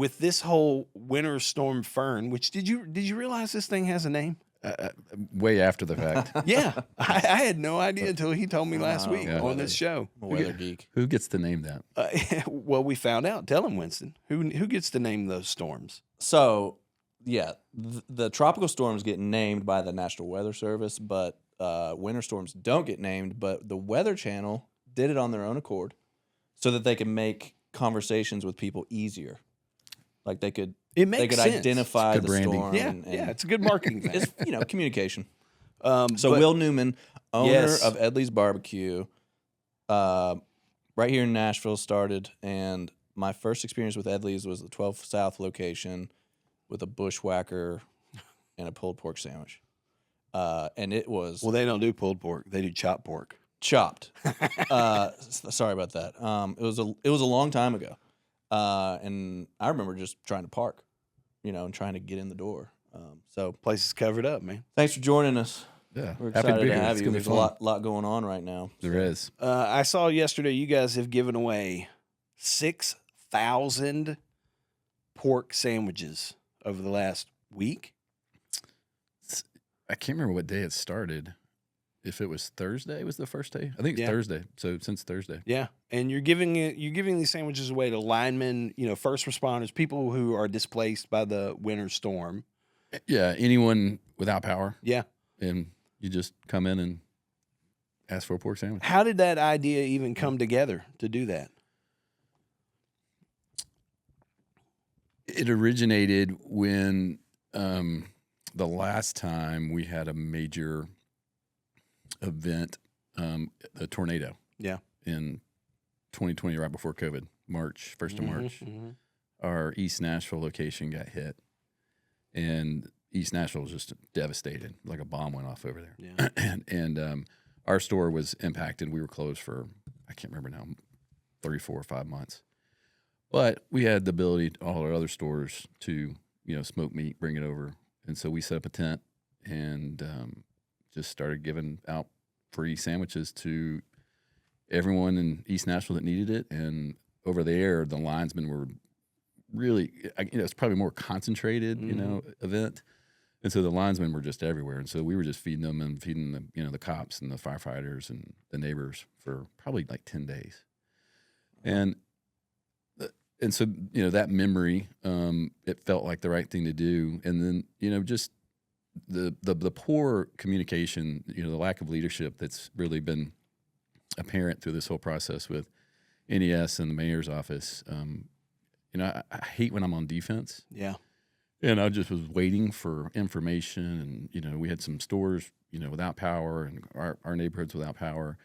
with this whole Winter Storm Fern, which did you realize this thing has a name? Way after the fact. Yeah, I had no idea until he told me last week on this show. I'm a weather geek. Who gets to name that? Well, we found out. Tell him, Winston. Who gets to name those storms? So, yeah, the tropical storms get named by the National Weather Service, but winter storms don't get named. But the Weather Channel did it on their own accord so that they can make conversations with people easier. Like they could sense. identify the branding. storm. Yeah, and it's a good marketing thing. It's communication. So Will Newman, owner Yes. of Edley's BBQ, right here in Nashville, started. And my first experience with Edley's was the 12 South location with a bushwhacker and a pulled pork sandwich. And it was they don't do pulled pork; they do chopped pork. chopped. Sorry about that. It was a long time ago, and I remember just trying to park, and trying to get in the door. So Place is covered up, man. thanks for joining us. Yeah. We're Happy excited be to here. have It's you. gonna be There's a fun. lot going on right now. There is. I saw yesterday you guys have given away 6,000 pork sandwiches over the last week. I can't remember what day it started. If it was Thursday, was the first day? I think it's Thursday. So since Thursday. Yeah, and you're giving these sandwiches away to linemen, first responders, people who are displaced by the winter storm. Yeah, anyone without power. Yeah. And you just come in and ask for a pork sandwich. How did that idea even come together to do that? It originated when the last time we had a major event, a tornado. Yeah. In 2020, right before COVID, March, 1st of March, our East Nashville location got hit. And East Nashville was just devastated, like a bomb went off over there. Yeah. and our store was impacted. We were closed for, I can't remember now, 3, 4, 5 months. But we had the ability, all our other stores, to smoke meat, bring it over. And so we set up a tent and just started giving out free sandwiches to everyone in East Nashville that needed it. And over there, the linesmen were really, it's probably more concentrated, event. And so the linesmen were just everywhere. And so we were just feeding them and feeding the, the cops and the firefighters and the neighbors for probably like 10 days. And so, that memory, it felt like the right thing to do. And then, just the poor communication, the lack of leadership that's really been apparent through this whole process with NES and the mayor's office. I hate when I'm on defense. Yeah. And I just was waiting for information. And, we had some stores, without power and our neighborhoods without power.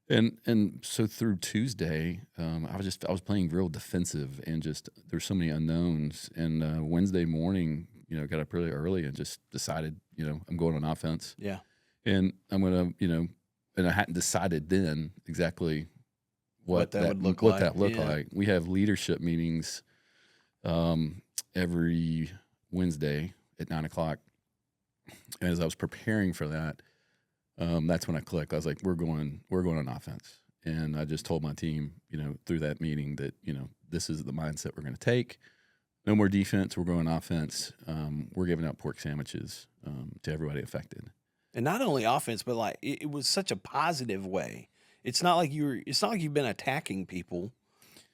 And so through Tuesday, I was playing real defensive and just there's so many unknowns. And Wednesday morning, got up really early and just decided, I'm going on offense. Yeah. And I'm gonna, and I hadn't decided then exactly what that would look like. We have leadership meetings every Wednesday at 9:00. And as I was preparing for that, that's when I clicked. I was like, we're going on offense. And I just told my team, through that meeting that, this is the mindset we're going to take. No more defense. We're going offense. We're giving out pork sandwiches to everybody affected. And not only offense, but like it was such a positive way. It's not like you've been attacking people,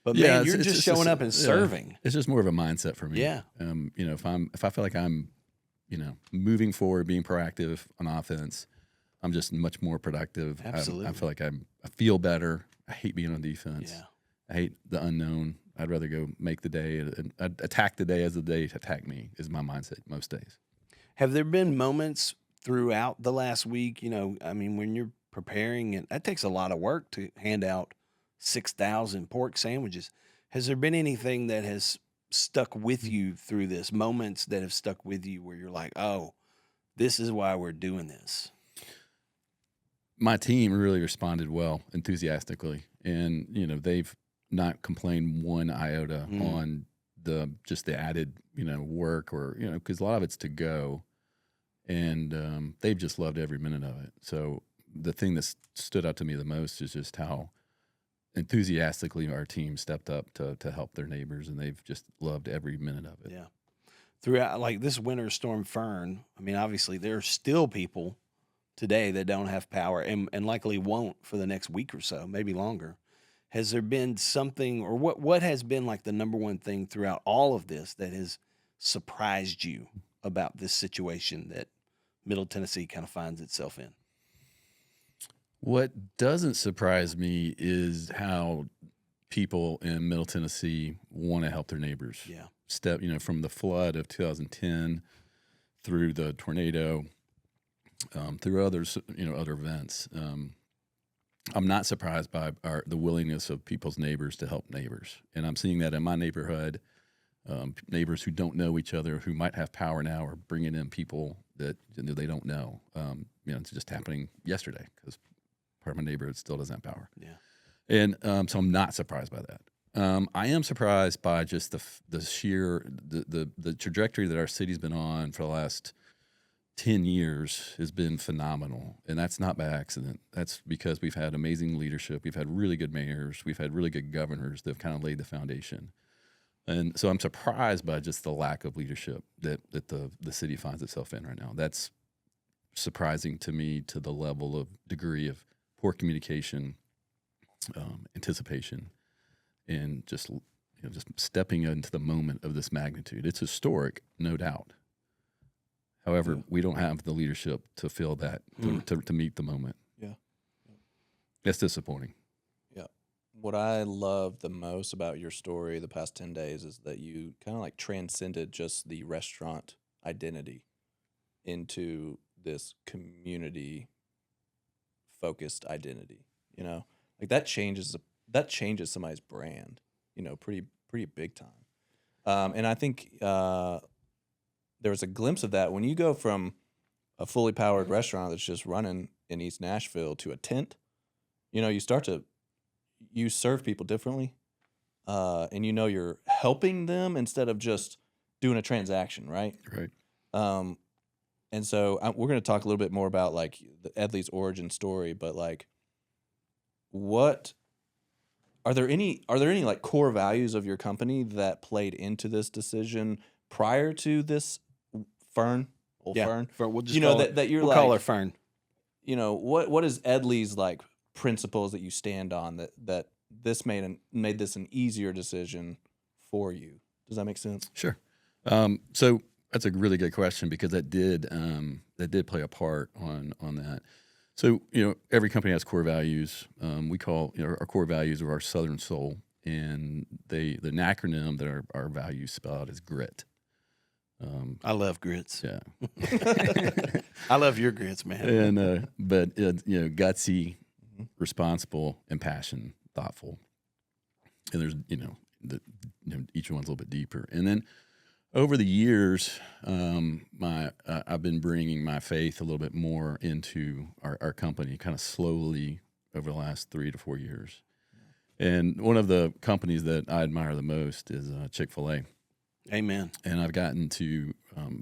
but man, you're just showing up and serving. Yeah. It's just more of a mindset for me. Yeah. If I feel like I'm, moving forward, being proactive on offense, I'm just much more productive. Absolutely. I feel like I feel better. I hate being on defense. Yeah. I hate the unknown. I'd rather go make the day and attack the day as the day attack me is my mindset most days. Have there been moments throughout the last week, when you're preparing, and that takes a lot of work to hand out 6,000 pork sandwiches. Has there been anything that has stuck with you through this, moments that have stuck with you where you're like, oh, this is why we're doing this? My team really responded well, enthusiastically, and they've not complained one iota on the added work or because a lot of it's to go, and they've just loved every minute of it. So the thing that stood out to me the most is just how enthusiastically our team stepped up to help their neighbors, and they've just loved every minute of it. Yeah. Throughout, like this Winter Storm Fern, I mean, obviously there are still people today that don't have power and likely won't for the next week or so, maybe longer. Has there been something, or what has been like the number one thing throughout all of this that has surprised you about this situation that Middle Tennessee kind of finds itself in? What doesn't surprise me is how people in Middle Tennessee want to help their neighbors. Yeah. From the flood of 2010 through the tornado, through other events. I'm not surprised by the willingness of people's neighbors to help neighbors, and I'm seeing that in my neighborhood. Neighbors who don't know each other, who might have power now, are bringing in people that they don't know. It's just happening yesterday because part of my neighborhood still doesn't have power. Yeah, and so I'm not surprised by that. I am surprised by just the sheer the trajectory that our city's been on for the last 10 years has been phenomenal, and that's not by accident. That's because we've had amazing leadership. We've had really good mayors. We've had really good governors that have kind of laid the foundation. And so I'm surprised by just the lack of leadership that the city finds itself in right now. That's surprising to me, to the level of degree of poor communication, anticipation, and just stepping into the moment of this magnitude. It's historic, no doubt. However, we don't have the leadership to feel that, to meet the moment. Yeah. It's disappointing. Yeah. What I love the most about your story the past 10 days is that you kind of like transcended just the restaurant identity into this community focused identity. Like that changes somebody's brand, pretty big time. And I think there was a glimpse of that when you go from a fully powered restaurant that's just running in East Nashville to a tent. You serve people differently, and you're helping them instead of just doing a transaction, right? Right. And so we're going to talk a little bit more about like the Edley's origin story, but like, what are there any like core values of your company that played into this decision prior to this Fern? Fern. We'll just call her Fern. What is Edley's like principles that you stand on that this made this an easier decision for you? Does that make sense? Sure. So that's a really good question, because that did play a part on that. So every company has core values. We call our core values are our Southern soul, and the acronym that our values spell out is GRIT. I love grits. Yeah. I love your grits, man. And but gutsy, responsible, impassioned, thoughtful. And there's each one's a little bit deeper. And then over the years, I've been bringing my faith a little bit more into our company, kind of slowly over the last 3 to 4 years. And one of the companies that I admire the most is Chick-fil-A. Amen. And I've gotten to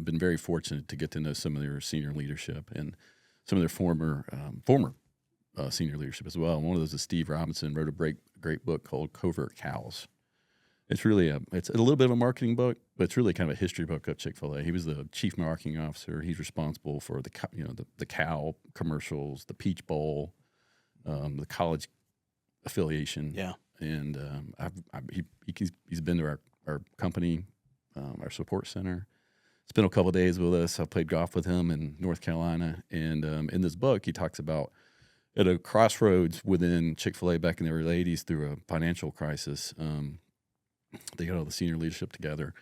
been very fortunate to get to know some of their senior leadership and some of their former senior leadership as well. And one of those is Steve Robinson, wrote a great book called Covert Cows. It's really it's a little bit of a marketing book, but it's really kind of a history book of Chick-fil-A. He was the chief marketing officer. He's responsible for the cow commercials, the Peach Bowl, the college affiliation. Yeah. And he's been to our company, our support center. Spent a couple of days with us. I played golf with him in North Carolina. And in this book, he talks about at a crossroads within Chick-fil-A back in the early 80s through a financial crisis, they got all the senior leadership together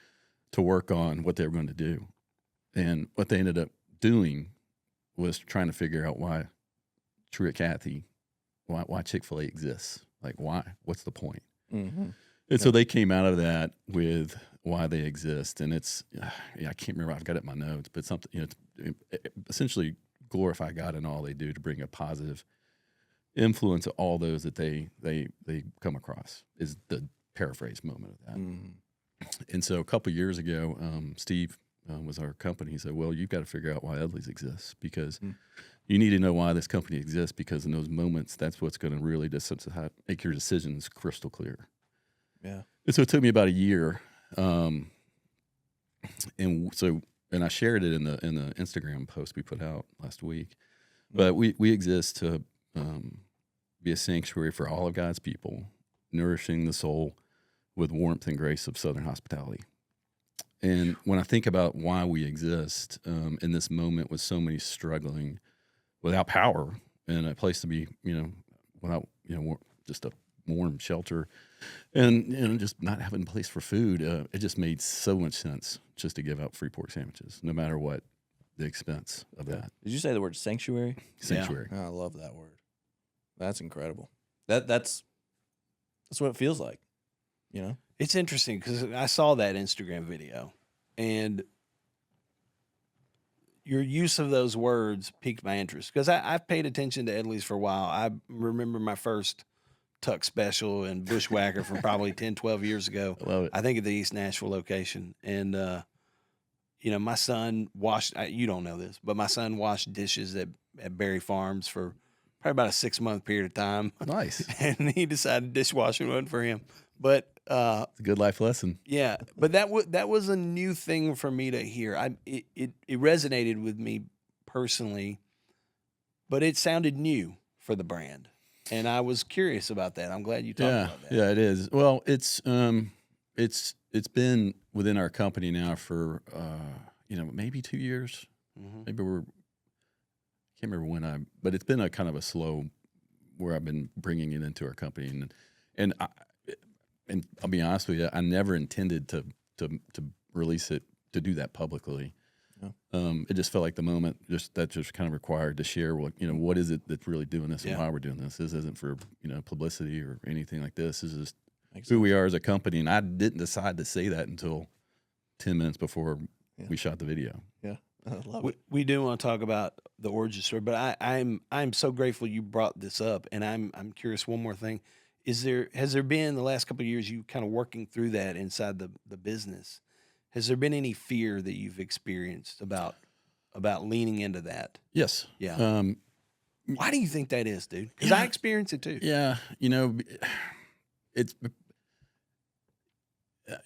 to work on what they were going to do. And what they ended up doing was trying to figure out why Truett Cathy, why Chick-fil-A exists. Like, why? What's the point? Mm-hmm. And so they came out of that with why they exist. And it's, I can't remember, I've got it in my notes, but something, essentially glorify God in all they do to bring a positive influence to all those that they come across, is the paraphrase moment of that. Mm-hmm. And so a couple years ago, Steve was our company. He said, well, you've got to figure out why Edley's exists, because you need to know why this company exists, because in those moments, that's what's going to really make your decisions crystal clear. Yeah. And so it took me about a year. And I shared it in the Instagram post we put out last week. But we exist to be a sanctuary for all of God's people, nourishing the soul with warmth and grace of Southern hospitality. And when I think about why we exist in this moment with so many struggling without power and a place to be, without, just a warm shelter and, just not having a place for food, it just made so much sense just to give out free pork sandwiches, no matter what the expense of that. Did you say the word sanctuary? Sanctuary. Yeah. Oh, I love that word. That's incredible. That's what it feels like, It's interesting because I saw that Instagram video, and your use of those words piqued my interest because I've paid attention to Edley's for a while. I remember my first tuck special and bushwhacker from probably 10, 12 years ago. I love it. I think at the East Nashville location. And, my son washed, you don't know this, but my son washed dishes at Berry Farms for probably about a 6-month period of time. Nice. And he decided dishwashing wasn't for him. But It's a good life lesson. yeah, but that was a new thing for me to hear. It resonated with me personally, but it sounded new for the brand, and I was curious about that. I'm glad you talked about that. Yeah, it is. Well, it's been within our company now for maybe 2 years. Mhm. Maybe can't remember when but it's been a kind of a slow where I've been bringing it into our company, and I'll be honest with you, I never intended to release it, to do that publicly. Yeah. It just felt like the moment that kind of required to share what is it that's really doing this and Yeah. why we're doing this. This isn't for publicity or anything like this. This is Makes who sense. we are as a company, and I didn't decide to say that until 10 minutes before Yeah. we shot the video. Yeah. I love it. We do want to talk about the origin story, but I'm so grateful you brought this up, and I'm curious. One more thing. Has there been the last couple of years you kind of working through that inside the business? Has there been any fear that you've experienced about leaning into that? Yes. Yeah. Why do you think that is, dude? Because I experience it too. Yeah, it's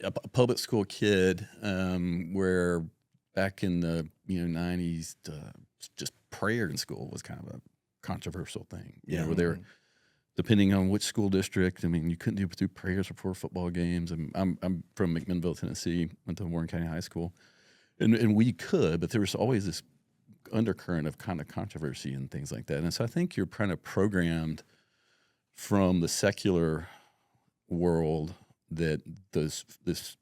a public school kid where back in the 90s, just prayer in school was kind of a controversial thing. Yeah. Where they're depending on which school district. I mean, you couldn't do prayers before football games. And I'm from McMinnville, Tennessee. Went to Warren County High School, and we could, but there was always this undercurrent of kind of controversy and things like that. And so I think you're kind of programmed from the secular world that this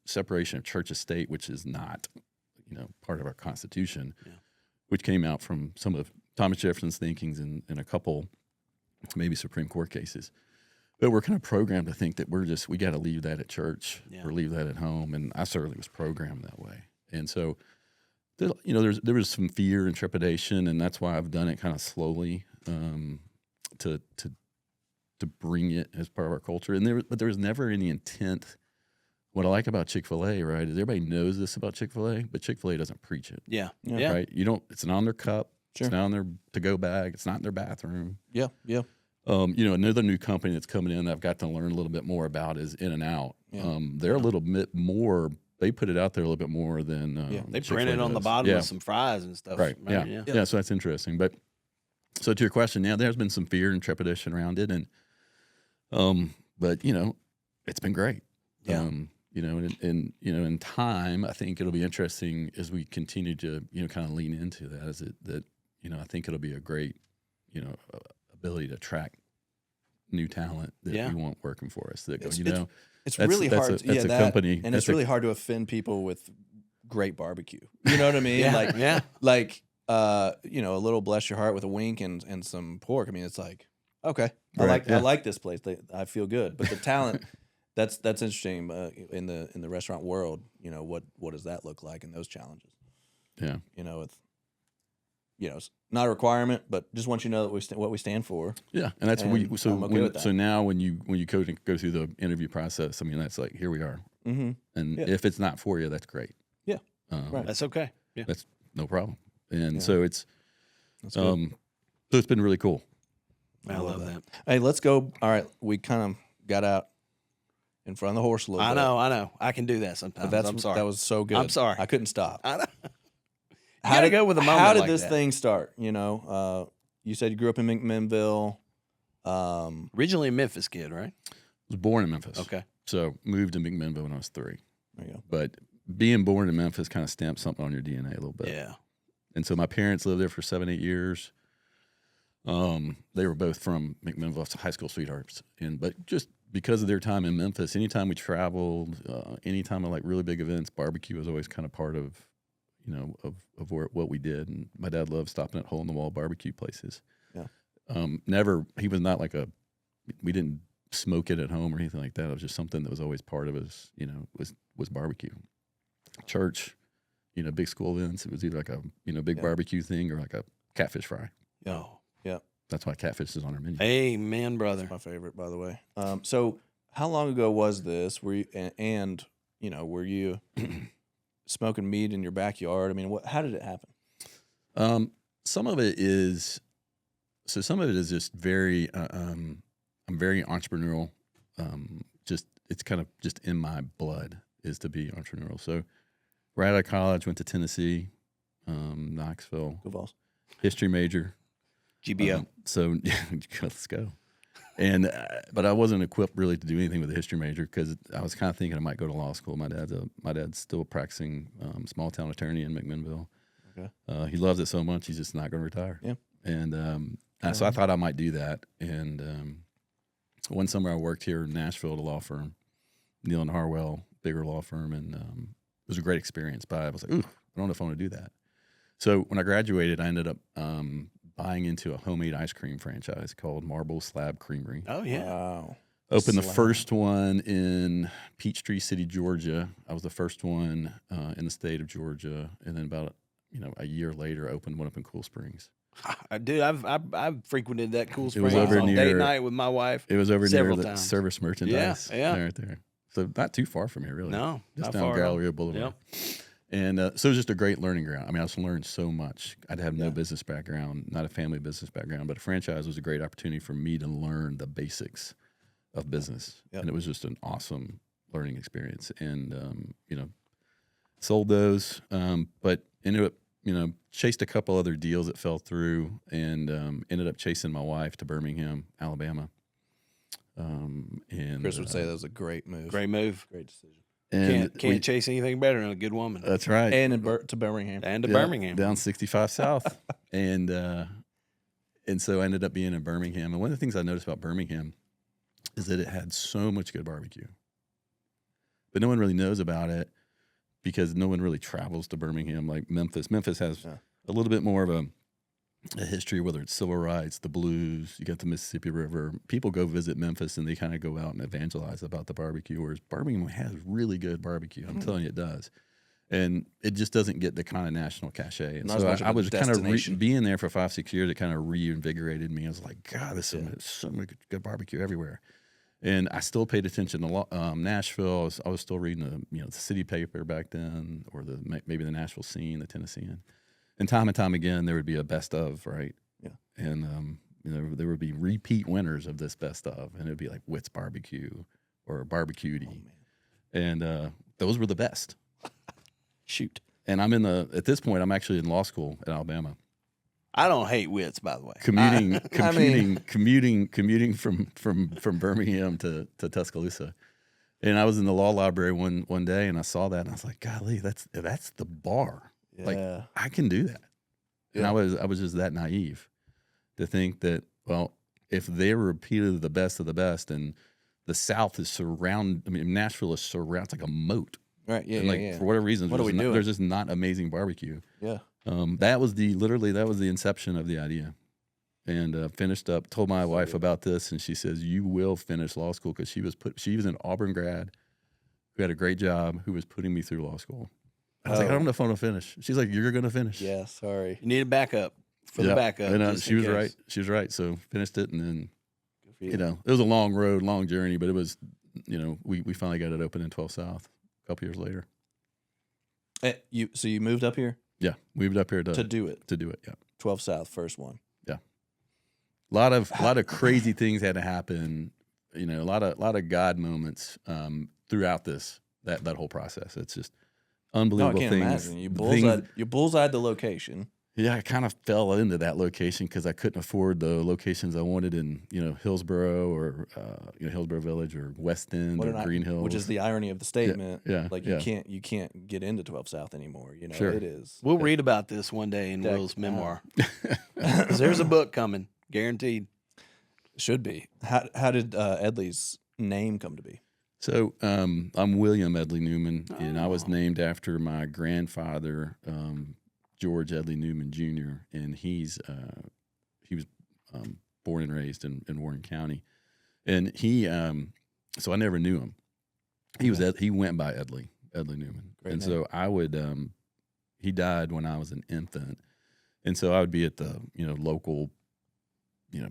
separation of church and state, which is not, part of our Constitution, which came out from some of Thomas Jefferson's thinkings in a couple, maybe Supreme Court cases. But we're kind of programmed to think that we got to leave that at church or leave that at home. And I certainly was programmed that way. And so, there was some fear and trepidation, and that's why I've done it kind of slowly to bring it as part of our culture. But there was never any intent. What I like about Chick-fil-A, right, is everybody knows this about Chick-fil-A, but Chick-fil-A doesn't preach it. Yeah. Right? It's not on their cup. Sure. It's not on their to-go bag. It's not in their bathroom. Yeah. Yeah. Another new company that's coming in that I've got to learn a little bit more about is In-N-Out. Yeah. They're a little bit more. They put it out there a little bit more than They Chick-fil-A print it on the does. bottom Yeah. with some fries and stuff. Right. Yeah. Yeah. Yeah. So that's interesting. But so to your question, there's been some fear and trepidation around it, and but it's been great. Yeah. In time, I think it'll be interesting as we continue to kind of lean into that. I think it'll be a great ability to attract new talent that we want working for us. That It's that's- really that's hard. a- that's a company- and it's that's a- really hard to offend people with great barbecue. You know what I mean? Yeah. A little bless your heart with a wink and some pork. I mean, it's like, okay, Right, I like this place. I feel good. But the talent, that's interesting in the restaurant world. What does that look like in those challenges? Yeah. It's not a requirement, but just want you to know that what we stand for. Yeah, and that's And what we. So I'm okay with that. so now when you go through the interview process, I mean that's like here we are, Mm-hmm. and Yeah. if it's not for you, that's great. Yeah. Right. That's okay. Yeah. That's no problem. And Yeah. so it's That's good. so it's been really cool. I love that. Hey, let's go. All right, we kind of got out in front of the horse a little I bit. know. I can do that sometimes. But I'm sorry. That was so good. I'm sorry. I couldn't stop. I know. How gotta did go with a moment How did like this that. thing start? You know, you said you grew up in McMinnville. Originally a Memphis kid, right? I was born in Memphis. Okay. So moved to McMinnville when I was 3. There you go. But being born in Memphis kind of stamps something on your DNA a little bit. Yeah. And so my parents lived there for 7-8 years. They were both from McMinnville, high school sweethearts. But just because of their time in Memphis, anytime we traveled, anytime of like really big events, barbecue was always kind of part of, you know, of what we did. And my dad loved stopping at hole in the wall barbecue places. Yeah. He was not like we didn't smoke it at home or anything like that. It was just something that was always part of us, you know, was barbecue. Church, you know, big school events. It was either like a, you know, big barbecue thing or like a catfish fry. Oh. Yeah. That's why catfish is on our menu. Amen, brother. My favorite, by the way. So how long ago was this? Were you and you know, were you smoking meat in your backyard? I mean, how did it happen? Some of it is just very I'm very entrepreneurial. It's kind of just in my blood is to be entrepreneurial. So right out of college, went to Tennessee, Knoxville, Go Vols. history major. GBO. So let's go. And but I wasn't equipped really to do anything with a history major because I was kind of thinking I might go to law school. My dad's still a practicing small town attorney in McMinnville. Okay. He loves it so much he's just not going to retire. Yeah. And so I thought I might do that. And one summer I worked here in Nashville at a law firm, Neal and Harwell, bigger law firm, and it was a great experience. But I was like, ooh, I don't know if I want to do that. So when I graduated, I ended up buying into a homemade ice cream franchise called Marble Slab Creamery. Oh, yeah. Wow. Opened the Slab. first one in Peachtree City, Georgia. I was the first one in the state of Georgia, and then about a year later, opened one up in Cool Springs. Dude, I've frequented that Cool Springs over on near- date night with my wife. It was over Several near the times. Service Merchandise. Yeah. Right there. So not too far from here, really. No, just not down far at all. Galleria Boulevard. Yep. And so it was just a great learning ground. I mean, I just learned so much. I'd have no business background, not a family business background, but a franchise was a great opportunity for me to learn the basics of business. Yep. And it was just an awesome learning experience. And, sold those, but ended up, chased a couple other deals that fell through and ended up chasing my wife to Birmingham, Alabama. And Chris would say that was a great move. Great move. Great decision. and Can't chase anything better than a good woman. that's right. And to Birmingham. And to Yeah, Birmingham. down 65 South, and so I ended up being in Birmingham. And one of the things I noticed about Birmingham is that it had so much good barbecue, but no one really knows about it because no one really travels to Birmingham like Memphis. Memphis has a little bit more of a history, whether it's civil rights, the blues. You got the Mississippi River. People go visit Memphis and they kind of go out and evangelize about the barbecue. Whereas Birmingham has really good barbecue. I'm telling you, it does. And it just doesn't get the kind of national cachet. And Not as so much of I a was kind of destination. being there for 5-6 years. It kind of reinvigorated me. I was like, God, there's so much good barbecue everywhere. And I still paid attention to Nashville. I was still reading the city paper back then, or maybe the Nashville Scene, the Tennessean. And time again, there would be a best of, right? Yeah. And there would be repeat winners of this best of, and it would be like Witt's Barbecue or Barbecuity, and those were the best. Shoot. And at this point, I'm actually in law school at Alabama, I don't hate wits, by the way. commuting from Birmingham to Tuscaloosa. And I was in the law library one day, and I saw that, and I was like, golly, that's the bar. Yeah. Like, I can do that. And I was just that naive to think that, well, if they were repeatedly the best of the best, and the South is Nashville is surrounded, it's like a moat. Right. Yeah. And for whatever reason, What are we doing? there's just not amazing barbecue. Yeah. That was the inception of the idea. And finished up, told my wife about this, and she says, you will finish law school, because she was an Auburn grad who had a great job, who was putting me through law school. I was like, I don't know if I'm going to finish. She's like, you're going to finish. Yeah. Sorry. You need a backup for the backup. And just she in was case. right. She was right. So finished it, and then, Good for you. it was a long road, long journey, but it was, we finally got it open in 12 South a couple years later. So you moved up here Yeah, moved up here to do it. to do it. Yeah, 12 South, first one. a lot of crazy things had to happen. You know, a lot of God moments throughout that whole process. It's just No, I unbelievable can't things. imagine. You Things- bullseyed the location. Yeah, I kind of fell into that location because I couldn't afford the locations I wanted in, Hillsboro or Hillsboro Village or West End or Green Hills, Which is the irony of the statement. yeah, Like yeah. you can't get into 12 South anymore. You know, Sure. it is. We'll read about this one day in Decked Will's memoir. out. 'Cause there's a book coming, guaranteed. Should be. How did Edley's name come to be? So I'm William Edley Newman, and I was Oh. named after my grandfather, George Edley Newman Jr., and he was born and raised in Warren County, and so I never knew him. He went by Edley Newman, Great and name. so I would he died when I was an infant, and so I would be at the local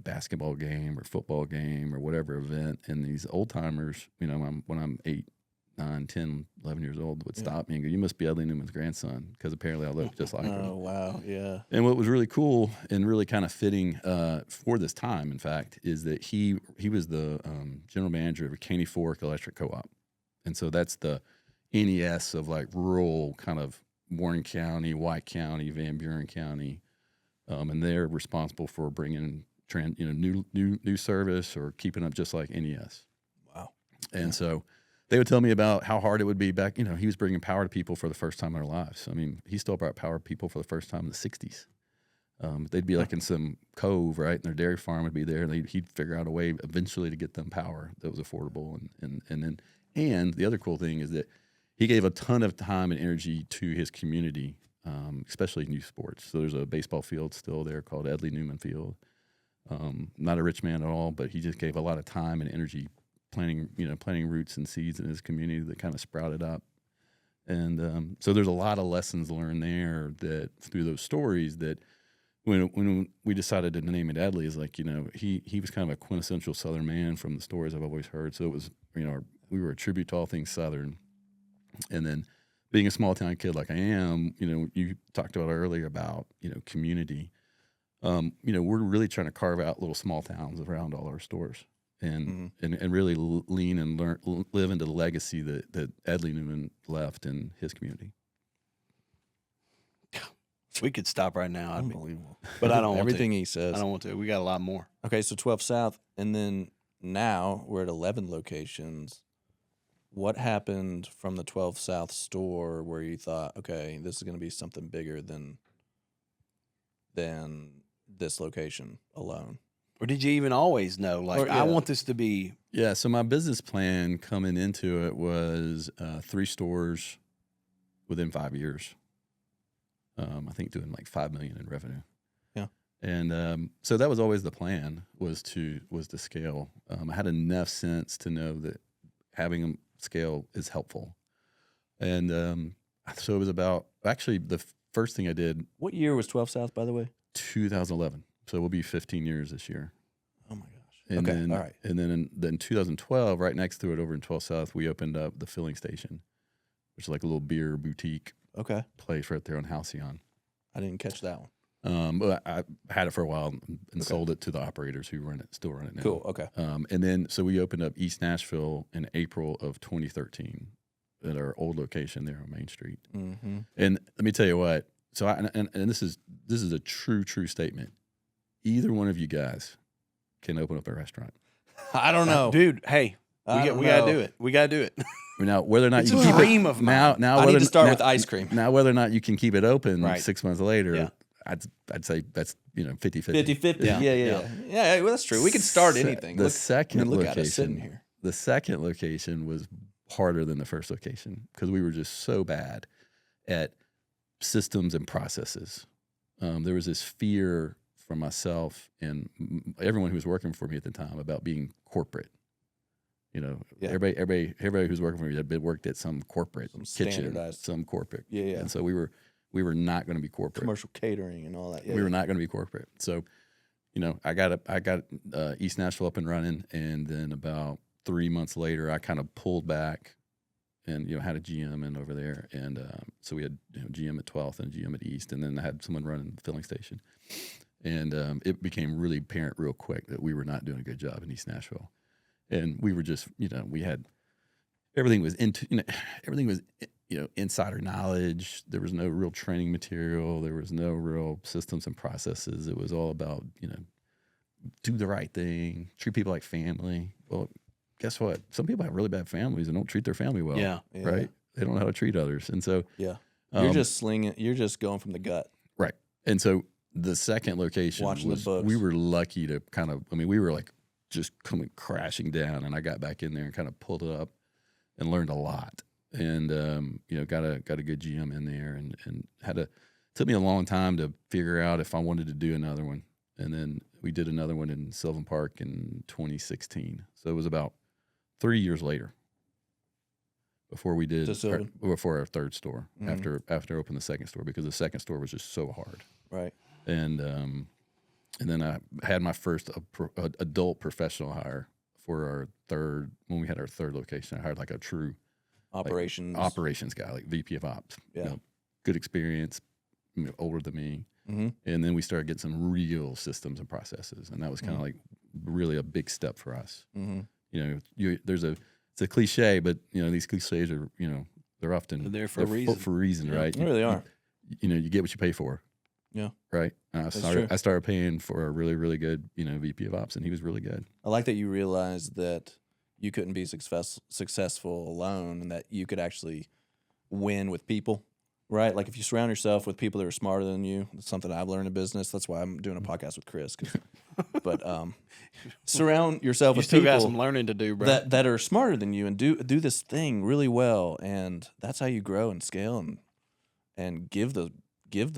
basketball game or football game or whatever event, and these old timers, when I'm 8, 9, 10, 11 years old, would stop me and go, "You must be Edley Newman's grandson," because apparently I look just like him. Oh wow, yeah. And what was really cool and really kind of fitting for this time, in fact, is that he was the general manager of a Caney Fork Electric Co-op, and so that's the NES of like rural kind of Warren County, White County, Van Buren County, and they're responsible for bringing new service or keeping up just like NES. Wow. And so they would tell me about how hard it would be back. He was bringing power to people for the first time in their lives. I mean, he still brought power to people for the first time in the 60s. They'd be like in some cove, right? And their dairy farm would be there. And he'd figure out a way eventually to get them power that was affordable. And the other cool thing is that he gave a ton of time and energy to his community, especially youth sports. So there's a baseball field still there called Edley Newman Field. Not a rich man at all, but he just gave a lot of time and energy planting roots and seeds in his community that kind of sprouted up. And so there's a lot of lessons learned there that through those stories that when we decided to name it Edley is like, he was kind of a quintessential Southern man from the stories I've always heard. So it was, we were a tribute to all things Southern. And then being a small town kid like I am, you talked about earlier about, community. We're really trying to carve out little small towns around all our stores and really lean and live into the legacy that Edley Newman left in his community. We could stop right now, Unbelievable. but I don't want Everything to. he says. I don't want to. We got a lot more. Okay, so 12 South, and then now we're at 11 locations. What happened from the 12 South store where you thought, okay, this is going to be something bigger than this location alone? Or did you even always know? Like, Or, yeah. I want this to be. Yeah, so my business plan coming into it was 3 stores within 5 years. I think doing like $5 million in revenue. Yeah, and so that was always the plan was to scale. I had enough sense to know that having a scale is helpful, and so it was about actually the first thing I did. What year was 12 South, by the way? 2011. So we'll be 15 years this year. Oh my gosh. And okay, then, all right. And then in 2012, right next to it over in 12 South, we opened up the filling station, which is like a little beer boutique Okay. place right there on Halcyon. I didn't catch that one. But I had it for a while and sold it to the operators who still run it now. Cool. Okay. And then, so we opened up East Nashville in April of 2013 at our old location there on Main Street. Mm-hmm. And let me tell you what. So and this is a true statement. Either one of you guys can open up a restaurant. I don't know. Dude, hey, we got to do it. We got to do it. Now, whether or not It's you a can keep dream it of mine. now, I whether need to start now- with ice cream. Now, whether or not you can keep it open Right. 6 months later, Yeah. I'd say that's 50-50. 50-50. Yeah. Yeah, well, that's true. We can start anything. The Look second at us sitting location, here. the second location was harder than the first location because we were just so bad at systems and processes. There was this fear from myself and everyone who was working for me at the time about being corporate. Yeah. Everybody who's working for me had worked at some corporate Some kitchen, standardized. some corporate. Yeah. And so we were not going to be corporate. Commercial catering and all that. Yeah, We were not going to be corporate. So, I got East Nashville up and running, and then about 3 months later, I kind of pulled back and had a GM in over there, and so we had GM at 12th and GM at East, and then I had someone running the filling station, and it became really apparent real quick that we were not doing a good job in East Nashville, and we were just we had everything was insider knowledge. There was no real training material. There was no real systems and processes. It was all about do the right thing, treat people like family. Well, guess what? Some people have really bad families and don't treat their family well. Yeah. Right? They don't know how to treat others. And so you're just slinging. You're just going from the gut. Right. And so the second location Watching the books. we were lucky to kind of, we were like just coming crashing down, and I got back in there and kind of pulled it up and learned a lot. And, got a good GM in there, and took me a long time to figure out if I wanted to do another one. And then we did another one in Sylvan Park in 2016. So it was about 3 years later before we did before our third store, after I opened the second store, because the second store was just so hard. Right. And then I had my first adult professional hire for our third, when we had our third location. I hired like a true operations guy, like VP of Ops. Yeah. Good experience, older than me. Mm-hmm. And then we started getting some real systems and processes, and that was kind of like really a big step for us. Mm-hmm. It's a cliche, but these cliches are they're often They're there for a reason. For a reason, right? They really are. You get what you pay for. Yeah. Right. true. I started paying for a really, really good VP of Ops, and he was really good. I like that you realized that you couldn't be successful alone, and that you could actually win with people. Right, like if you surround yourself with people that are smarter than you, that's something I've learned in business. That's why I'm doing a podcast with Chris. But surround yourself with still people got some learning to do, bro. that are smarter than you, and do this thing really well, and that's how you grow and scale, and give the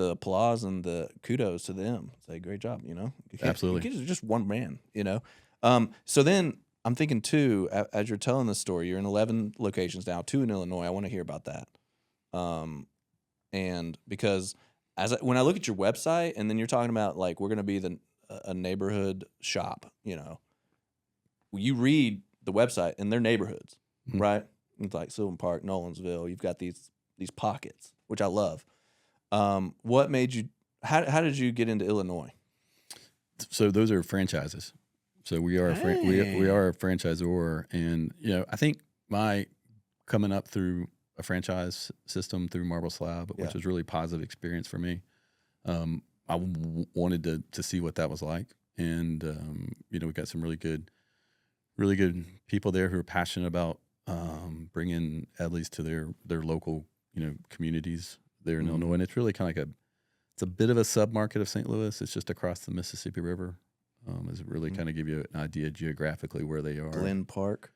applause and the kudos to them. Say great job, Absolutely. You're just one man, So then I'm thinking too, as you're telling this story, you're in 11 locations now, 2 in Illinois. I want to hear about that. And because when I look at your website, and then you're talking about like we're going to be a neighborhood shop, you read the website and they're neighborhoods, right? It's like Sylvan Park, Nolensville. You've got these pockets, which I love. What made you? How did you get into Illinois? So those are franchises. So we are we are a franchisor, and I think my coming up through a franchise system through Marble Slab, which was really positive experience for me. I wanted to see what that was like, and we got some really good people there who are passionate about bringing Edleys to their local communities there in Illinois, and it's really kind of like it's a bit of a sub-market of St. Louis. It's just across the Mississippi River. Does it really kind of give you an idea geographically where they are? Glen Park.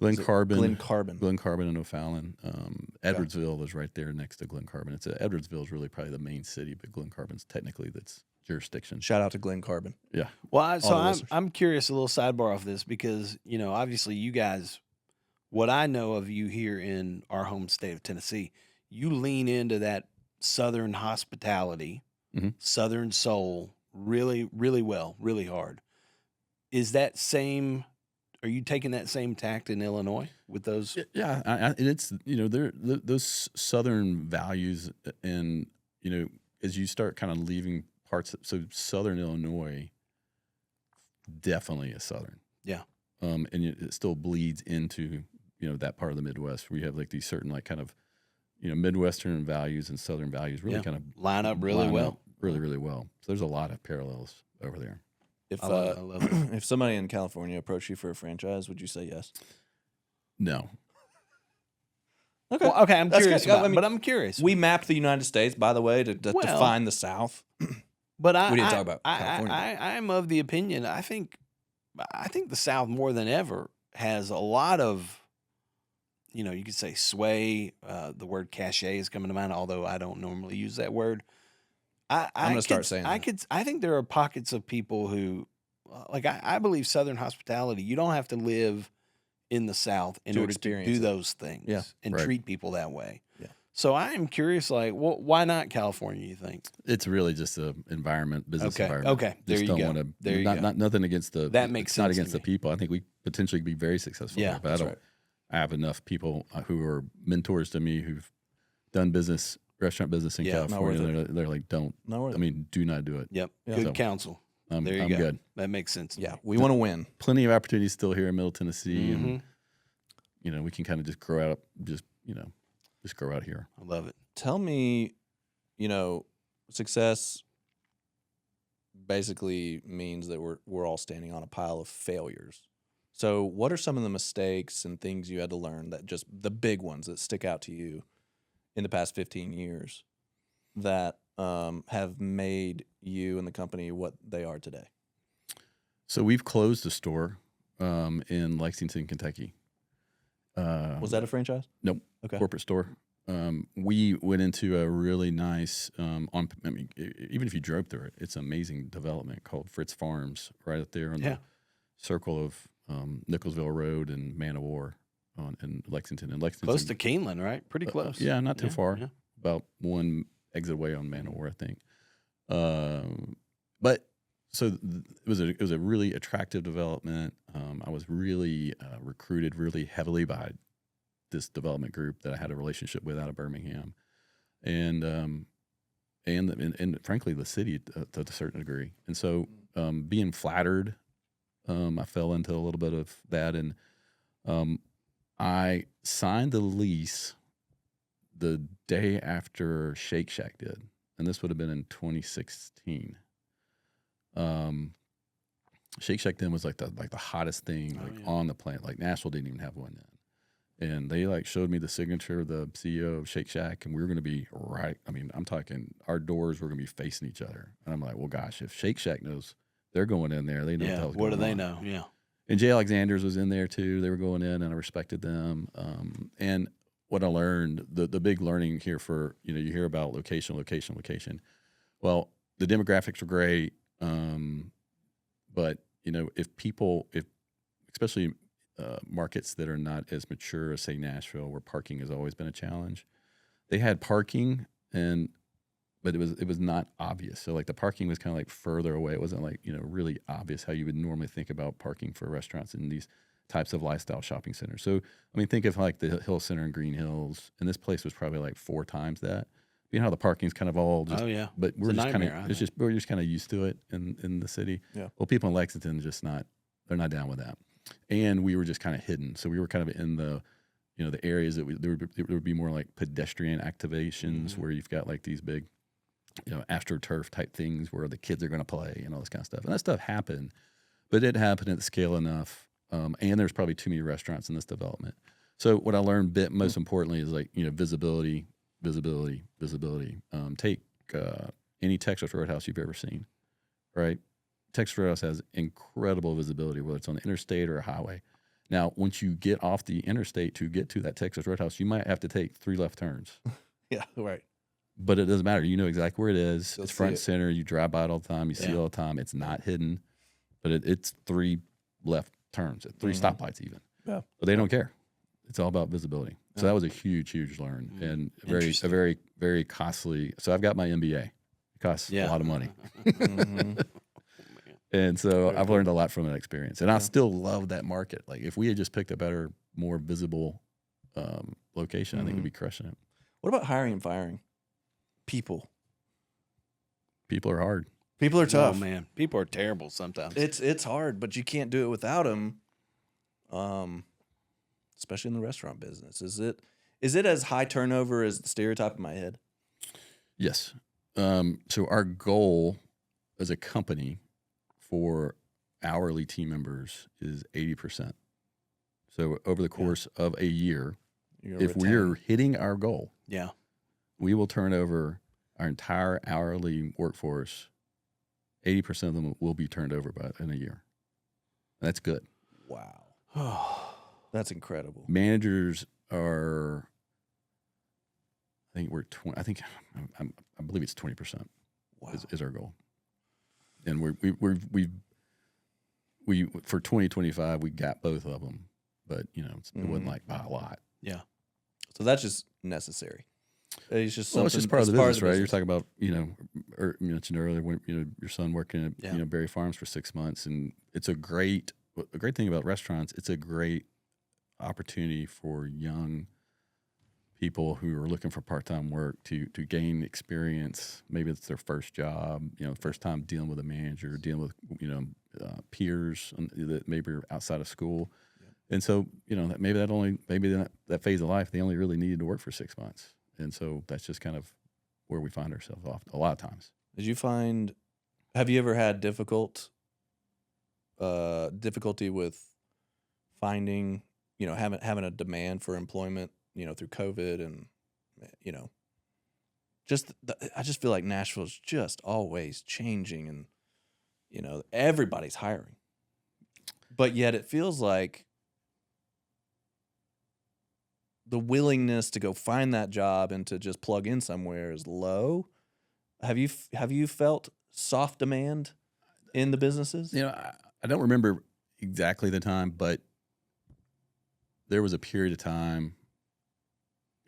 Glen Carbon and O'Fallon. Edwardsville is right there next to Glen Carbon. Edwardsville is really probably the main city, but Glen Carbon's technically that's jurisdiction. Shout out to Glen Carbon. Yeah. Well, I'm curious, a little sidebar off this, because obviously you guys, what I know of you here in our home state of Tennessee, you lean into that Southern hospitality, Southern soul, really, really well, really hard. Is that same? Are you taking that same tact in Illinois with those? Yeah, it's those Southern values, and as you start kind of leaving parts, so Southern Illinois definitely is Southern. Yeah, and it still bleeds into that part of the Midwest where you have like these certain like kind of Midwestern values and Southern values really kind of line up really well. Really, really well. So there's a lot of parallels over there. If I love it. if somebody in California approached you for a franchise, would you say yes? No. Okay. Well, okay, I'm That's curious good. but I'm curious. We mapped the United States, by the way, to define the South. But we didn't talk about California. I'm of the opinion. I think the South more than ever has a lot of, you could say sway. The word cachet is coming to mind, although I don't normally use that word. I'm going to start saying that. I think there are pockets of people who, like I believe Southern hospitality, you don't have to live in the South in order to do those things and treat people that way. Yeah. So I am curious, like, why not California, you think? It's really just an environment, business environment. Okay, there just you don't go. Not nothing against that makes sense. Not against the people. I think we potentially could be very successful there, but I have enough people who are mentors to me who've done restaurant business in California. They're like, do not do it. Yep. Yeah. Good So, counsel. I'm There you go. good. That makes sense. to Yeah, me. we want to win. Plenty of opportunities still here in Middle Tennessee, Mhm. and we can kind of just grow out, just grow out here. I love it. Tell me, success basically means that we're all standing on a pile of failures. So, what are some of the mistakes and things you had to learn, that just the big ones that stick out to you in the past 15 years that have made you and the company what they are today? So we've closed a store in Lexington, Kentucky. Was that a franchise? Nope. Okay. Corporate store. We went into a really nice, even if you drove through it, it's an amazing development called Fritz Farms, right up there on the circle of Nicholsville Road and Man of War in Lexington. And Lexington, Close to Keeneland, right? Pretty close. yeah, not too far. Yeah. About one exit away on Man of War, I think. But so it was a really attractive development. I was really recruited really heavily by this development group that I had a relationship with out of Birmingham, and frankly the city to a certain degree. And so being flattered, I fell into a little bit of that, and I signed the lease the day after Shake Shack did, and this would have been in 2016. Shake Shack then was like the hottest thing on the planet. Like Nashville didn't even have one then, and they showed me the signature of the CEO of Shake Shack, and we were going to be right. I mean, I'm talking our doors were going to be facing each other, and I'm like, well, gosh, if Shake Shack knows they're going in there, they know what the hell's What do going they on. know? Yeah. And J. Alexander's was in there too. They were going in, and I respected them. And what I learned, the big learning here for, you hear about location. Well, the demographics were great. But if especially markets that are not as mature as say Nashville, where parking has always been a challenge, they had parking but it was not obvious. So like the parking was kind of like further away. It wasn't like, really obvious how you would normally think about parking for restaurants in these types of lifestyle shopping centers. So, I mean, think of like the Hill Center in Green Hills, and this place was probably like 4 times that. You know how the parking's kind of all just, but we're just kind of, we're just kind of used to it in the city. Yeah. Well, people in Lexington they're not down with that. And we were just kind of hidden. So we were kind of in the areas that there would be more like pedestrian activations where you've got like these big, AstroTurf type things where the kids are going to play and all this kind of stuff. And that stuff happened, but it happened at the scale enough. And there's probably too many restaurants in this development. So what I learned most importantly is like, visibility. Take any Texas Roadhouse you've ever seen, right? Texas Roadhouse has incredible visibility, whether it's on the interstate or a highway. Now, once you get off the interstate to get to that Texas Roadhouse, you might have to take 3 left turns. Yeah, right. But it doesn't matter. You know exactly where it is. You'll it's front see it. center. You drive by it all the time. You see it all the time. It's not hidden, but it's 3 left turns, 3 stoplights even. Yeah. But they don't care. It's all about visibility. So that was a huge learn and a very, very costly. So I've got my MBA. It costs a lot of money. And so I've learned a lot from that experience. And I still love that market. Like if we had just picked a better, more visible location, I think we'd be crushing it. What about hiring and firing? People are hard. People are tough. Oh man, people are terrible sometimes. It's hard, but you can't do it without them. Especially in the restaurant business. Is it as high turnover as the stereotype in my head? Yes. So our goal as a company for hourly team members is 80%. So over the course of a year, if we're hitting our goal, we will turn over our entire hourly workforce. 80% of them will be turned over in a year. That's good. Wow. That's incredible. Managers are, I think we're 20. I think I believe it's 20%. Wow. Is our goal, and we for 2025 we got both of them, but it wasn't like by a lot. Yeah. So that's just necessary. It's just Well, it's just part of the business, right? You're talking about you mentioned earlier when your son working at Berry Farms for 6 months, and it's a great thing about restaurants. It's a great opportunity for young people who are looking for part-time work to gain experience. Maybe it's their first job, first time dealing with a manager, dealing with peers that maybe are outside of school. And so, maybe that phase of life, they only really needed to work for 6 months. And so that's just kind of where we find ourselves off a lot of times. Have you ever had difficulty with finding, having a demand for employment, through COVID and, I just feel like Nashville's just always changing and, everybody's hiring. But yet it feels like the willingness to go find that job and to just plug in somewhere is low. Have you felt soft demand in the businesses? I don't remember exactly the time, but there was a period of time,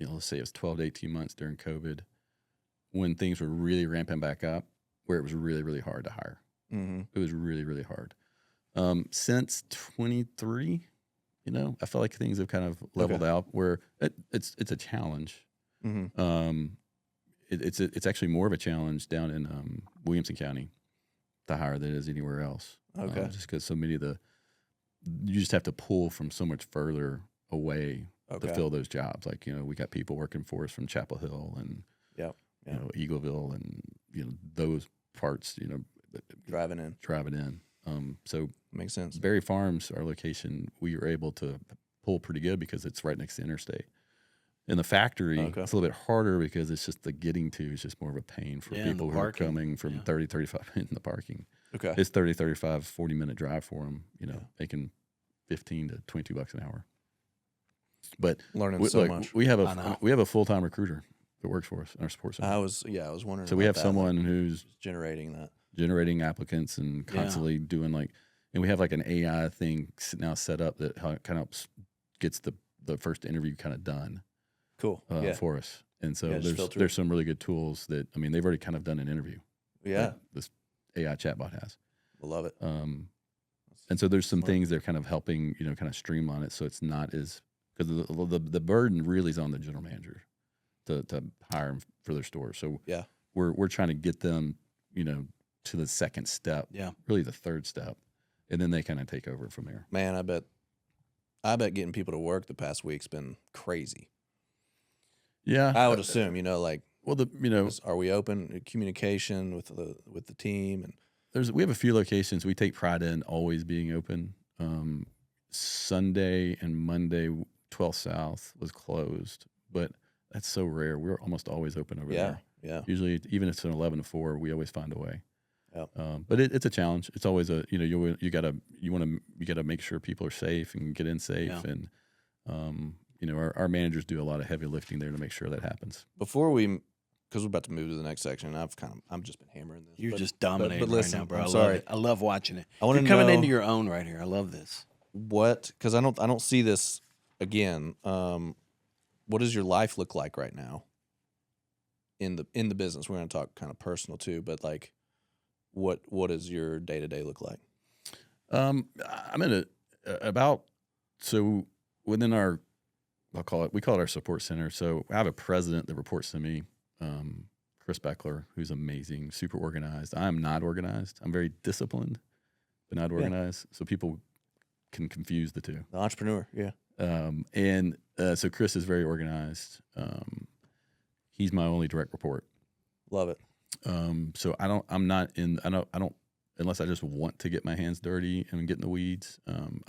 let's say it was 12 to 18 months during COVID, when things were really ramping back up, where it was really, really hard to hire. Mm-hmm. It was really, really hard. Since 23, I feel like things have kind of leveled out where it's a challenge. Mm-hmm. It's actually more of a challenge down in Williamson County to hire than it is anywhere else. Okay. Just because so many of you just have to pull from so much further away to fill those jobs. Like, we got people working for us from Chapel Hill and Eagleville and those parts. Driving in. So makes sense. Berry Farms, our location, we were able to pull pretty good because it's right next to the interstate. In the factory, it's a little bit harder because it's just the getting to is just more of a pain for people who are coming from 30, 35 minutes in the parking. Okay. It's 30, 35, 40-minute drive for them, making $15 to $22 an hour. But learning much. We have a full-time recruiter that works for us in our support center. I was wondering. So we have someone who's generating applicants and constantly doing and we have an AI thing now set up that kind of gets the first interview kind of done. Cool. For us. And so there's some really good tools that, they've already kind of done an interview. Yeah. This AI chatbot has. I love it. And so there's some things that are kind of helping, kind of streamline it so it's not as, because the burden really is on the general manager to hire them for their store. So we're trying to get them, to the second step, really the third step, and then they kind of take over from there. Man, I bet getting people to work the past week's been crazy. Yeah, I would assume, are we open communication with the team and we have a few locations we take pride in always being open. Sunday and Monday, 12 South was closed, but that's so rare. We're almost always open over there. Yeah. Usually, even if it's an 11 to 4, we always find a way. Yeah. But it's a challenge. It's always you gotta make sure people are safe and get in safe, and our managers do a lot of heavy lifting there to make sure that happens. Because we're about to move to the next section, and I'm just been hammering this. You're just dominating listen, right now, bro. I'm sorry. I love watching it. I want to You're coming into your own right here. I love this. Because I don't see this again. What does your life look like right now in the business? We're going to talk kind of personal too, but what does your day-to-day look like? I'm in within our, we call it our support center. So I have a president that reports to me, Chris Beckler, who's amazing, super organized. I'm not organized. I'm very disciplined, but not organized. So people can confuse the two. The entrepreneur, yeah. So Chris is very organized. He's my only direct report. Love it. So I don't unless I just want to get my hands dirty and get in the weeds. I'm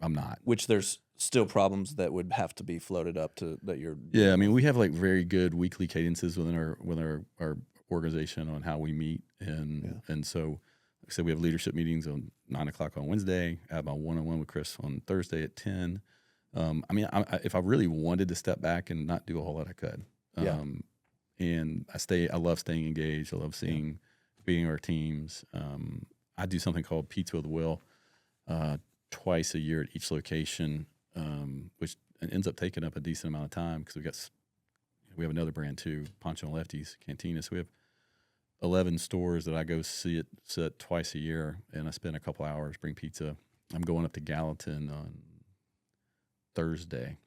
not. Which there's still problems that would have to be floated up to that you're. Yeah, I mean we have very good weekly cadences within our organization on how we meet, and so like I said, we have leadership meetings on 9:00 on Wednesday. I have my one-on-one with Chris on Thursday at 10. If I really wanted to step back and not do a whole lot, I could. And I love staying engaged. I love being our teams. I do something called Pizza with the Will twice a year at each location, which ends up taking up a decent amount of time because we have another brand too, Poncho and Lefty's Cantina. So we have 11 stores that I go sit twice a year, and I spend a couple hours, bring pizza. I'm going up to Gallatin on Thursday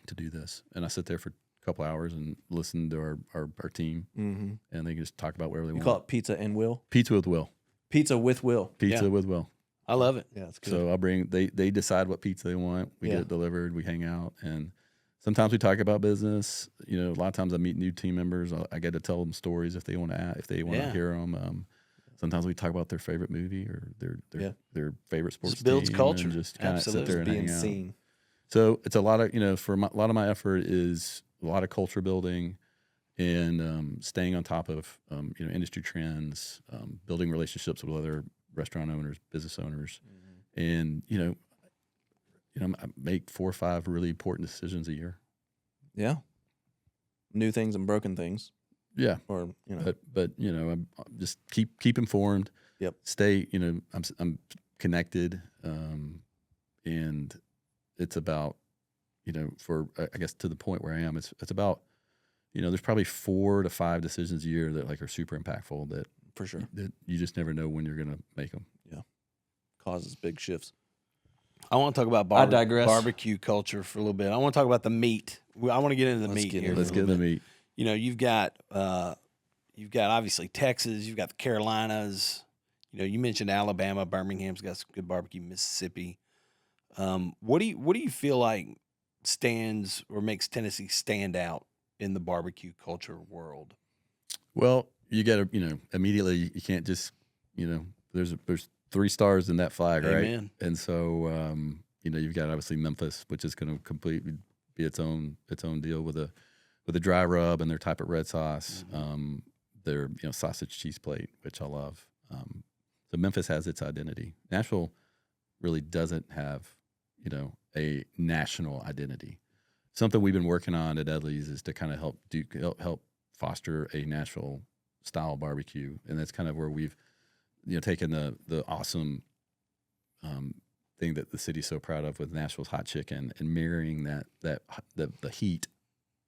to do this, and I sit there for a couple hours and listen to our team, Mm-hmm. and they can just talk about whatever they You want. call it pizza and Will? Pizza with Will. Pizza with Will. Pizza Yeah. with Will. I love it. Yeah, it's good. So I'll bring. They decide what pizza they want. We get it delivered. We hang out, and sometimes we talk about business. You know, a lot of times I meet new team members. I get to tell them stories if they want to hear them. Sometimes we talk about their favorite movie or their favorite sports Just builds team culture. and just kind of sit Absolutely. there and Being hang out. seen. So it's a lot of a lot of my effort is a lot of culture building and staying on top of industry trends, building relationships with other restaurant owners, business owners, and I make 4 or 5 really important decisions a year. Yeah. New things and broken things. Yeah, Or, but I'm just keep informed. Yep. Stay. I'm connected, and it's about for I guess to the point where I am. It's about there's probably 4 to 5 decisions a year that are super impactful that for sure. that you just never know when you're going to make them. Causes big shifts. I want to talk about I digress. barbecue culture for a little bit. I want to talk about the meat. I want to get into the Let's meat get here. into Let's get in the meat. You've got obviously Texas, you've got the Carolinas. You mentioned Alabama, Birmingham's got some good barbecue. Mississippi. What do you feel like stands or makes Tennessee stand out in the barbecue culture world? Well, you got to immediately you can't just there's 3 stars in that flag, right? Amen. And so you've got obviously Memphis, which is going to completely be its own deal with a dry rub and their type of red sauce, their sausage cheese plate, which I love. So Memphis has its identity. Nashville really doesn't have a national identity. Something we've been working on at Edley's is to kind of help foster a Nashville style barbecue, and that's kind of where we've taken the awesome thing that the city's so proud of with Nashville's hot chicken and marrying the heat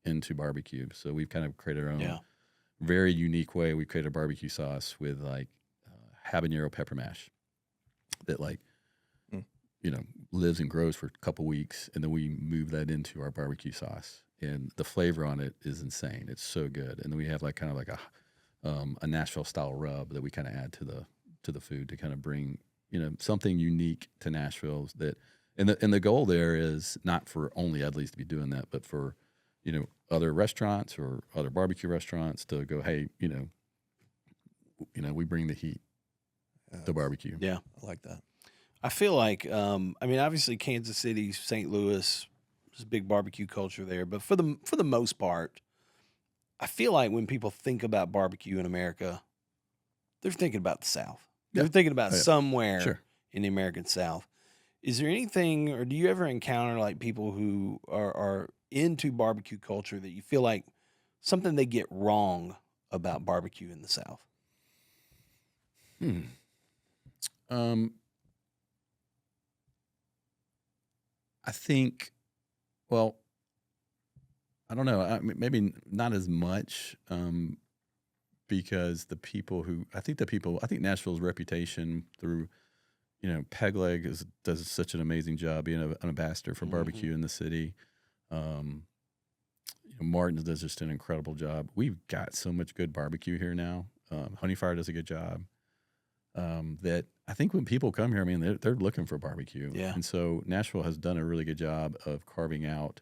into barbecue. So we've kind of created our own very unique way. We created a barbecue sauce with habanero pepper mash that lives and grows for a couple weeks, and then we move that into our barbecue sauce, and the flavor on it is insane. It's so good. And then we have a Nashville style rub that we kind of add to the food to kind of bring something unique to Nashville. And the goal there is not for only Edley's to be doing that, but for other restaurants or other barbecue restaurants to go, hey, we bring the heat to barbecue. Yeah, I like that. I feel like obviously Kansas City, St. Louis, there's a big barbecue culture there, but for the most part, I feel like when people think about barbecue in America, they're thinking about the South. Yeah. They're thinking about somewhere Sure. in the American South. Is there anything, or do you ever encounter people who are into barbecue culture that you feel like something they get wrong about barbecue in the South? I think, well, I don't know. Maybe not as much because I think Nashville's reputation through, Peg Leg does such an amazing job being an ambassador for barbecue in the city. Martin's does just an incredible job. We've got so much good barbecue here now. Honey Fire does a good job. That I think when people come here, they're looking for barbecue. Yeah. And so Nashville has done a really good job of carving out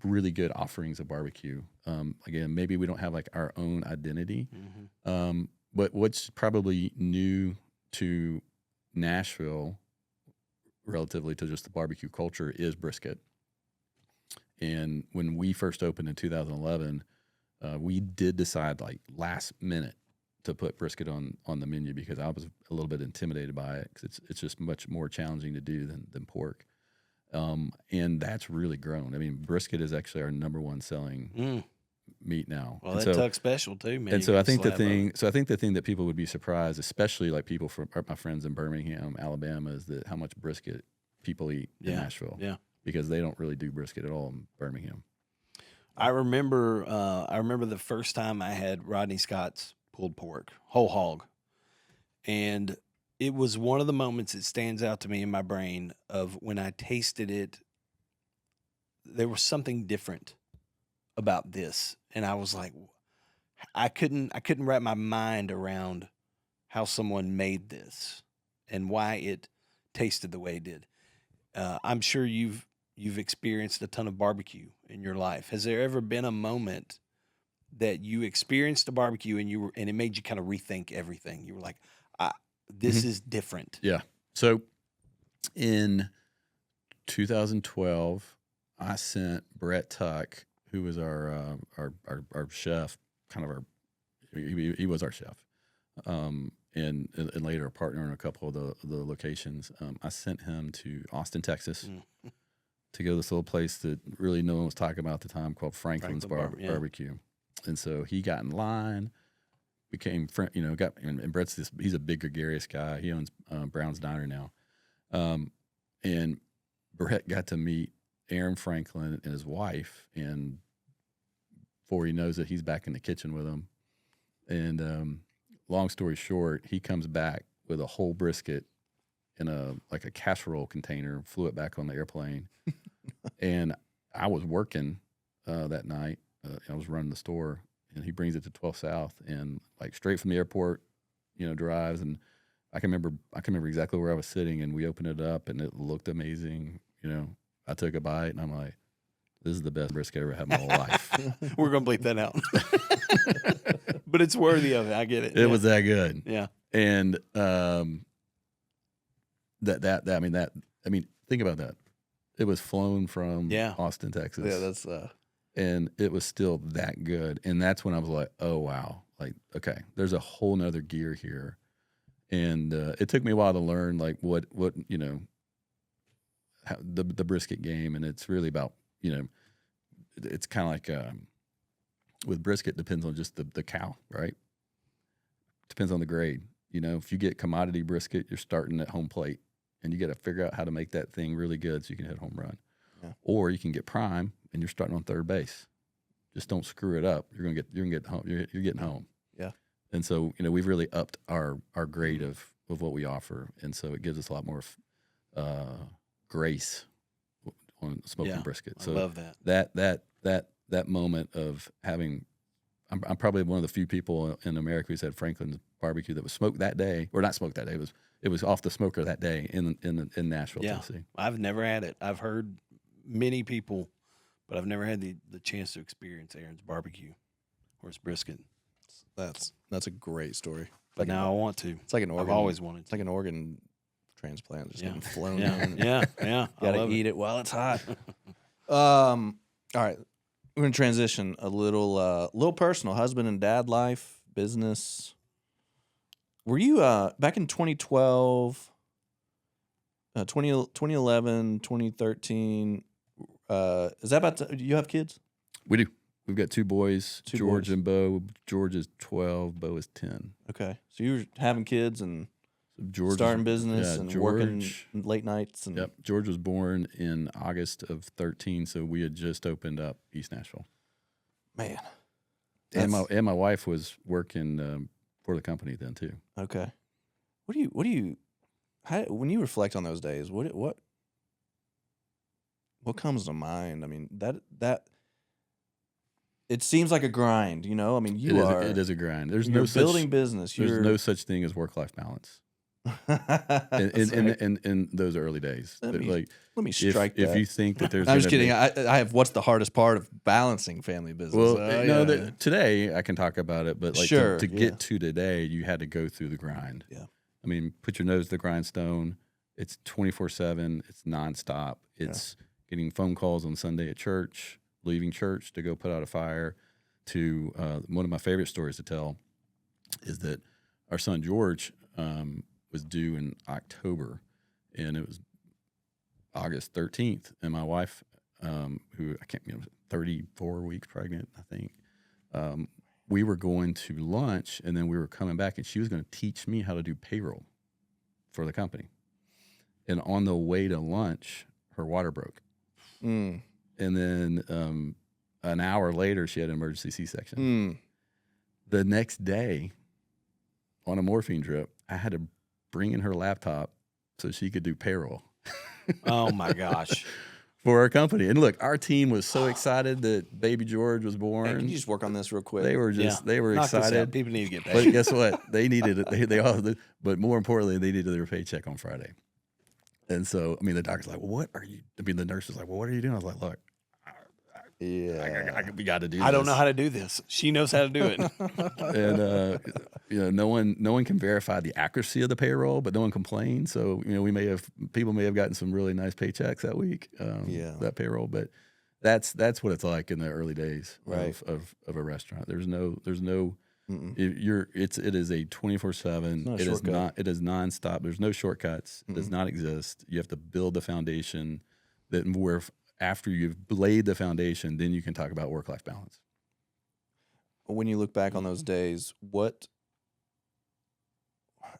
really good offerings of barbecue. Again, maybe we don't have our own identity, but what's probably new to Nashville relatively to just the barbecue culture is brisket. And when we first opened in 2011, we did decide last minute to put brisket on the menu because I was a little bit intimidated by it because it's just much more challenging to do than pork. And that's really grown. Brisket is actually our number 1 selling meat now. Well, that Tuck special too, man. And so I think the thing that people would be surprised, especially people from my friends in Birmingham, Alabama, is that how much brisket people eat in Nashville. Yeah. Because they don't really do brisket at all in Birmingham. I remember the first time I had Rodney Scott's pulled pork, whole hog. And it was one of the moments that stands out to me in my brain of when I tasted it there was something different about this, and I was like, I couldn't wrap my mind around how someone made this and why it tasted the way it did. I'm sure you've experienced a ton of barbecue in your life. Has there ever been a moment that you experienced a barbecue and it made you kind of rethink everything? You were like, this is different. Yeah. So in 2012, I sent Brett Tuck, who was our chef, kind of he was our chef, and later a partner in a couple of the locations. I sent him to Austin, Texas, to go to this little place that really no one was talking about at the time called Franklin's Barbecue. And so he got in line, became friend, and Brett's he's a big gregarious guy. He owns Brown's Diner now. And Brett got to meet Aaron Franklin and his wife, and before he knows it, he's back in the kitchen with him. And long story short, he comes back with a whole brisket in a casserole container, flew it back on the airplane. And I was working that night. I was running the store, and he brings it to 12 South, and straight from the airport, drives. And I can remember exactly where I was sitting, and we opened it up, and it looked amazing. I took a bite, and I'm like, this is the best brisket I ever had in my whole life. We're going to bleep that out. But it's worthy of it. I get it. It was that good. Yeah. And think about that. It was flown from Austin, Texas. Yeah, that's and it was still that good. And that's when I was like, oh wow. Okay, there's a whole nother gear here. And it took me a while to learn what how the brisket game, and it's really about, it's kind of like with brisket, depends on just the cow, right? Depends on the grade. If you get commodity brisket, you're starting at home plate, and you got to figure out how to make that thing really good so you can hit home run. Yeah. Or you can get prime, and you're starting on third base. Just don't screw it up. You're gonna get home. You're getting home. Yeah. And so we've really upped our grade of what we offer, and so it gives us a lot more grace on smoking brisket. So I love that. That moment of having, I'm probably one of the few people in America who's had Franklin's barbecue that was smoked that day, or not smoked that day. It was off the smoker that day in Nashville, Tennessee. I've never had it. I've heard many people, but I've never had the chance to experience Aaron's barbecue or his brisket. That's a great story. But now I want to. It's like an organ. I've always wanted to. It's like an organ transplant, just getting flown Yeah, in. yeah. Gotta eat it while it's hot. All right, we're gonna transition a little personal. Husband and dad life, business. Were you back in 2012, 2011, 2013? Is that about? Do you have kids? We do. We've got two boys, George boys. and Bo. George is 12, Bo is 10. Okay, so you were having kids and George starting business and working late nights. And Yep. George was born in August of 13, so we had just opened up East Nashville. Man, And my wife was working for the company then too. Okay, when you reflect on those days, what comes to mind? I mean, that it seems like a grind, you know. I mean, It is a grind. There's no building business. There's no such thing as work-life balance. in those early days, let me strike that. If you think that there's, I'm just kidding. I have. What's the hardest part of balancing family business? Well, today I can talk about it, but sure, to get to today, you had to go through the grind. Yeah, I mean, put your nose to the grindstone. It's 24/7. It's nonstop. It's getting phone calls on Sunday at church, leaving church to go put out a fire. To one of my favorite stories to tell is that our son George was due in October, and it was August 13th, and my wife, who 34 weeks pregnant, I think, we were going to lunch, and then we were coming back, and she was going to teach me how to do payroll for the company. And on the way to lunch, her water broke. And then an hour later, she had an emergency C-section. The next day, on a morphine drip, I had to bring in her laptop so she could do payroll. Oh my gosh! for our company. And look, our team was so excited that baby George was born. Hey, can you just work on this real quick? They were they were Knock this out. excited. People need to get But paid. guess what? They needed it. They all. But more importantly, they needed their paycheck on Friday. And so, I mean, the doctor's like, well, "What are you?" I mean, the nurse was like, "Well, what are you doing?" I was like, "Look, we got to do this. I don't know how to do this. She knows how to do it. And no one can verify the accuracy of the payroll, but no one complained. So people may have gotten some really nice paychecks that week. That payroll, but that's what it's like in the early days of a restaurant. There's no. It is a 24/7. It is nonstop. There's no shortcuts. It does not exist. You have to build the foundation where after you've laid the foundation, then you can talk about work-life balance. When you look back on those days,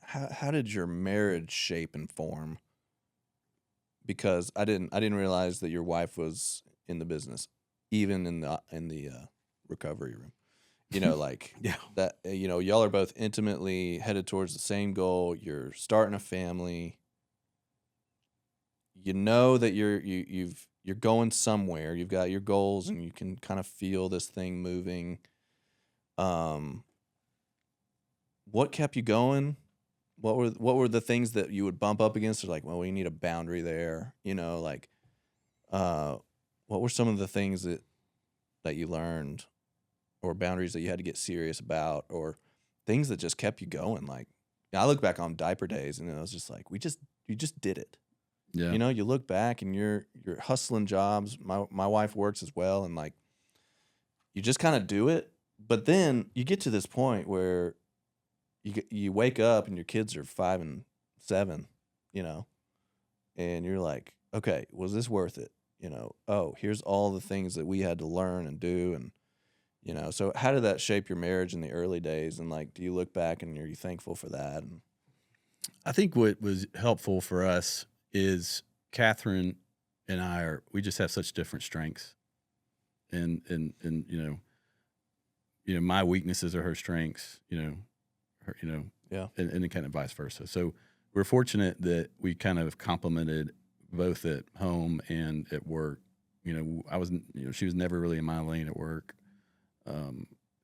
how did your marriage shape and form? Because I didn't realize that your wife was in the business, even in the recovery room. That y'all are both intimately headed towards the same goal. You're starting a family. You know that you're going somewhere. You've got your goals, and you can kind of feel this thing moving. What kept you going? What were the things that you would bump up against? Or like, well, we need a boundary there. What were some of the things that you learned, or boundaries that you had to get serious about, or things that just kept you going? Like, I look back on diaper days, and I was just like, you just did it. Yeah. You look back and you're hustling jobs. My wife works as well, and like, you just kind of do it. But then you get to this point where you wake up and your kids are 5 and 7, and you're like, okay, was this worth it? Oh, here's all the things that we had to learn and do, and so how did that shape your marriage in the early days? And like, do you look back and are you thankful for that? And I think what was helpful for us is Catherine and we just have such different strengths, and my weaknesses are her strengths, and then kind of vice versa. So we're fortunate that we kind of complemented both at home and at work. She was never really in my lane at work.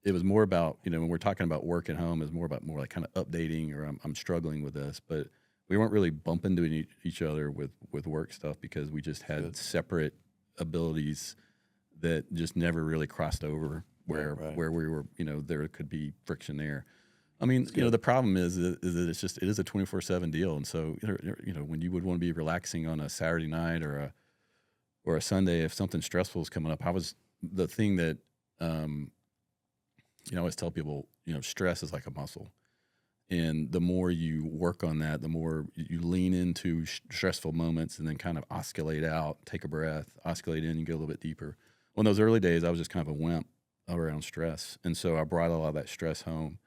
It was more about, when we're talking about work at home, it's more like kind of updating, or I'm struggling with this, but we weren't really bumping into each other with work stuff because we just had separate abilities that just never really crossed over where we were, there could be friction there. I mean, the problem is that it is a 24/7 deal. And so, when you would want to be relaxing on a Saturday night or a Sunday, if something stressful is coming up, the thing that, I always tell people, stress is like a muscle. And the more you work on that, the more you lean into stressful moments and then kind of oscillate out, take a breath, oscillate in, and go a little bit deeper. Well, in those early days, I was just kind of a wimp around stress. And so I brought a lot of that stress home.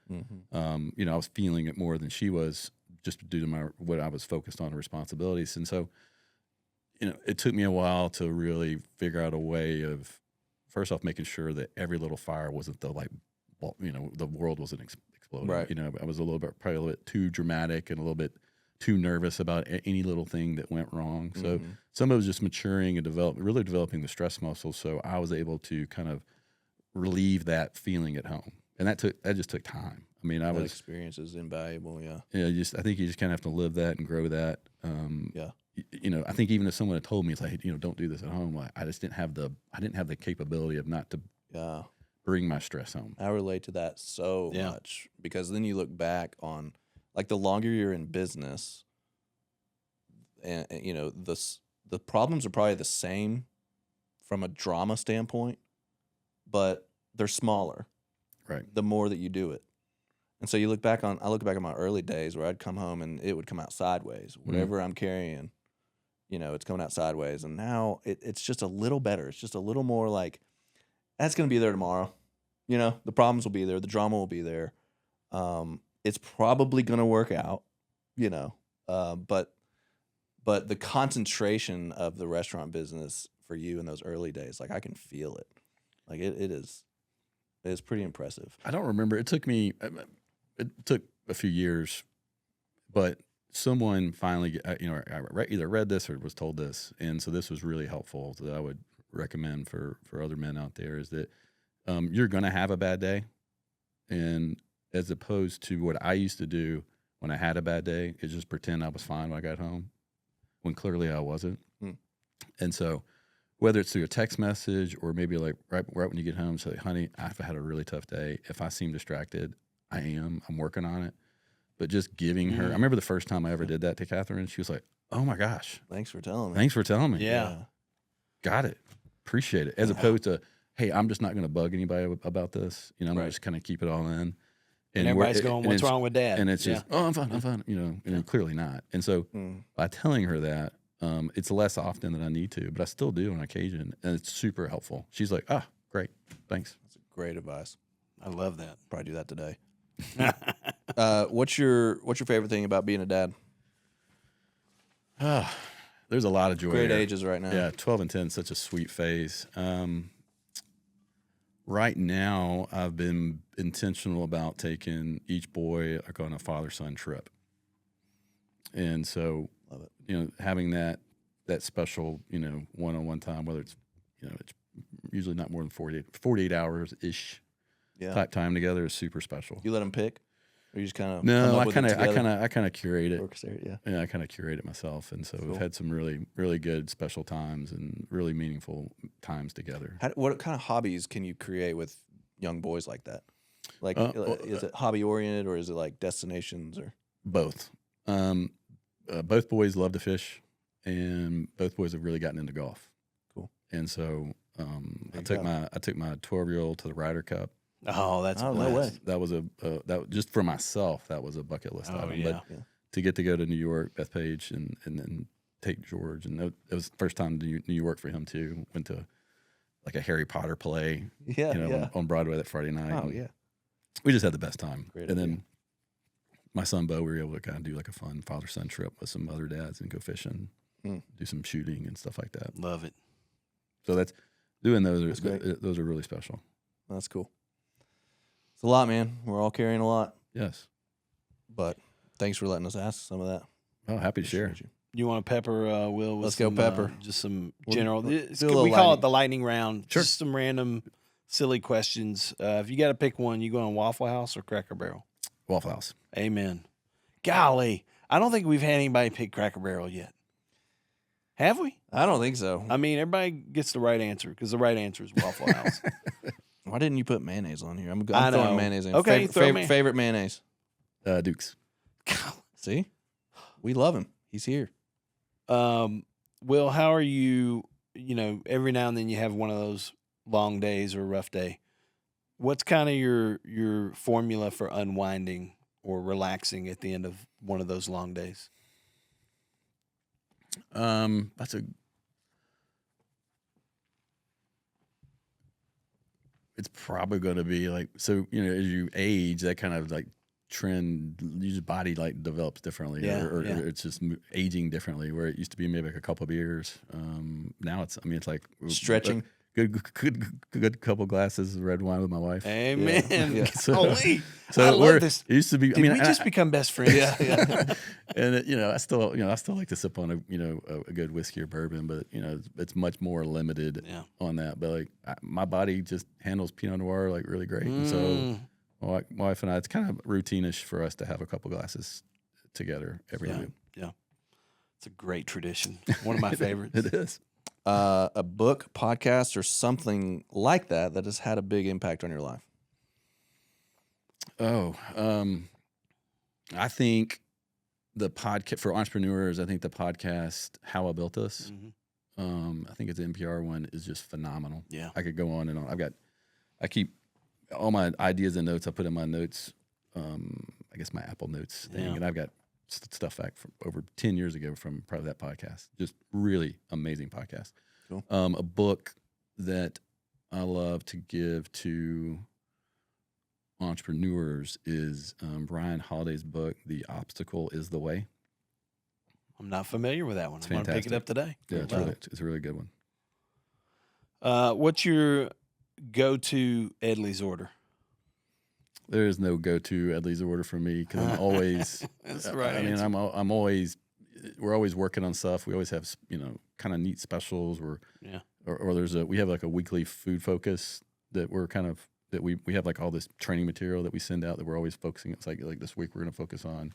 I was feeling it more than she was just due to what I was focused on and responsibilities. And so, it took me a while to really figure out a way of, first off, making sure that every little fire wasn't the world wasn't exploding. Right. I was probably a little bit too dramatic and a little bit too nervous about any little thing that went wrong. So some of it was just maturing and really developing the stress muscle. So I was able to kind of relieve that feeling at home, and that just took time. I mean, that experience is invaluable. Yeah. I think you just kind of have to live that and grow that. I think even if someone had told me, it's like, don't do this at home, I just didn't have the capability of not to bring my stress home. I relate to that so much, because then you look back on, like, the longer you're in business, and the problems are probably the same from a drama standpoint, but they're smaller. Right. The more that you do it. And so I look back on my early days where I'd come home and it would come out sideways. Whatever I'm carrying, it's coming out sideways. And now it's just a little better. It's just a little more like, that's going to be there tomorrow. The problems will be there. The drama will be there. It's probably going to work out, but the concentration of the restaurant business for you in those early days, like, I can feel it. Like, it's pretty impressive. I don't remember. It took a few years, but someone finally, I either read this or was told this, and so this was really helpful that I would recommend for other men out there is that you're going to have a bad day, and as opposed to what I used to do when I had a bad day, is just pretend I was fine when I got home, when clearly I wasn't. And so whether it's through a text message or maybe like right when you get home, say, honey, I've had a really tough day. If I seem distracted, I'm working on it. But just giving her, I remember the first time I ever did that to Catherine, she was like, oh my gosh. Thanks for telling me. Thanks for telling me. Yeah. Got it. Appreciate it. As opposed to, hey, I'm just not going to bug anybody about this. I'm going to just kind of keep it all in. And everybody's going, what's wrong with Dad? And it's just, oh, I'm fine, and clearly not. And so by telling her that, it's less often than I need to, but I still do on occasion, and it's super helpful. She's like, great, thanks. That's great advice. I love that. Probably do that today. What's your favorite thing about being a dad? There's a lot of joy. Great there. ages right now. Yeah, 12 and 10, such a sweet phase. Right now, I've been intentional about taking each boy like on a father-son trip, and so Love it. Having that special one-on-one time, whether it's it's usually not more than 48 hours ish type time together is super special. You let them pick, or you just kind of no, I kind of curate it. Yeah, I kind of curate it myself, and so we've had some really really good special times and really meaningful times together. What kind of hobbies can you create with young boys like that? Like, is it hobby oriented or is it like destinations or both? Both boys love to fish, and both boys have really gotten into golf. Cool. And so I took my 12-year-old to the Ryder Cup. Oh, that's no way. That was that just for myself. That was a bucket list item. Yeah. But to get to go to New York, Bethpage, and then take George, and it was the first time to New York for him too. Went to like a Harry Potter play, on Broadway that Friday night. Oh yeah. We just had the best time. Great and idea. then my son Bo, we were able to kind of do like a fun father-son trip with some other dads and go fishing, do some shooting and stuff like that. Love it. So that's doing those That's those are really special. That's cool. It's a lot, man. We're all carrying a lot, Yes. but thanks for letting us ask some of that. Oh, happy to share. Appreciate you. You want to pepper Will with Let's go some, pepper. Just some We'll general. do a we little call it lightning. the lightning round. Sure. Just some random silly questions. If you got to pick one, you going Waffle House or Cracker Barrel? Waffle House. Amen. Golly, I don't think we've had anybody pick Cracker Barrel yet. Have we? I don't think so. I mean, everybody gets the right answer because the right answer is Waffle House. Why didn't you put mayonnaise on here? I'm I know. throwing mayonnaise in. Okay, favorite mayonnaise. Dukes. See, we love him. He's here. Will, how are you? Every now and then you have one of those long days or a rough day. What's kind of your formula for unwinding or relaxing at the end of one of those long days? It's probably going to be like, so, as you age, that kind of like trend, your body like develops differently, or it's just aging differently, where it used to be maybe like a couple of beers. Now it's like Stretching. Good couple glasses of red wine with my wife. Amen. Yeah. Holy. So I love this. It used to be. Did we just become best friends? Yeah. And I still like to sip on a good whiskey or bourbon, but it's much more limited on that. But like my body just handles Pinot Noir like really great, and so my wife and I, it's kind of routine-ish for us to have a couple glasses together every night. Yeah, it's a great tradition. One of my favorites. It is. A book, podcast, or something like that has had a big impact on your life. Oh, I think the podcast for entrepreneurs. I think the podcast "How I Built This." I think it's an NPR one is just phenomenal. Yeah, I could go on and on. I keep all my ideas and notes. I put in my notes. I guess my Apple Notes thing, and I've got stuff back from over 10 years ago from probably that podcast. Just really amazing podcast. Cool. A book that I love to give to entrepreneurs is Brian Holiday's book, The Obstacle is the Way. I'm not familiar with that one. It's I'm going to pick it fantastic. up today. Yeah, it's a really good one. What's your go-to Edley's order? there is no go-to Edley's order for me because I'm always. That's right. I mean, I'm always. We're always working on stuff. We always have kind of neat specials. Or we have like a weekly food focus that we're kind of that we have like all this training material that we send out that we're always focusing. It's like this week we're going to focus on,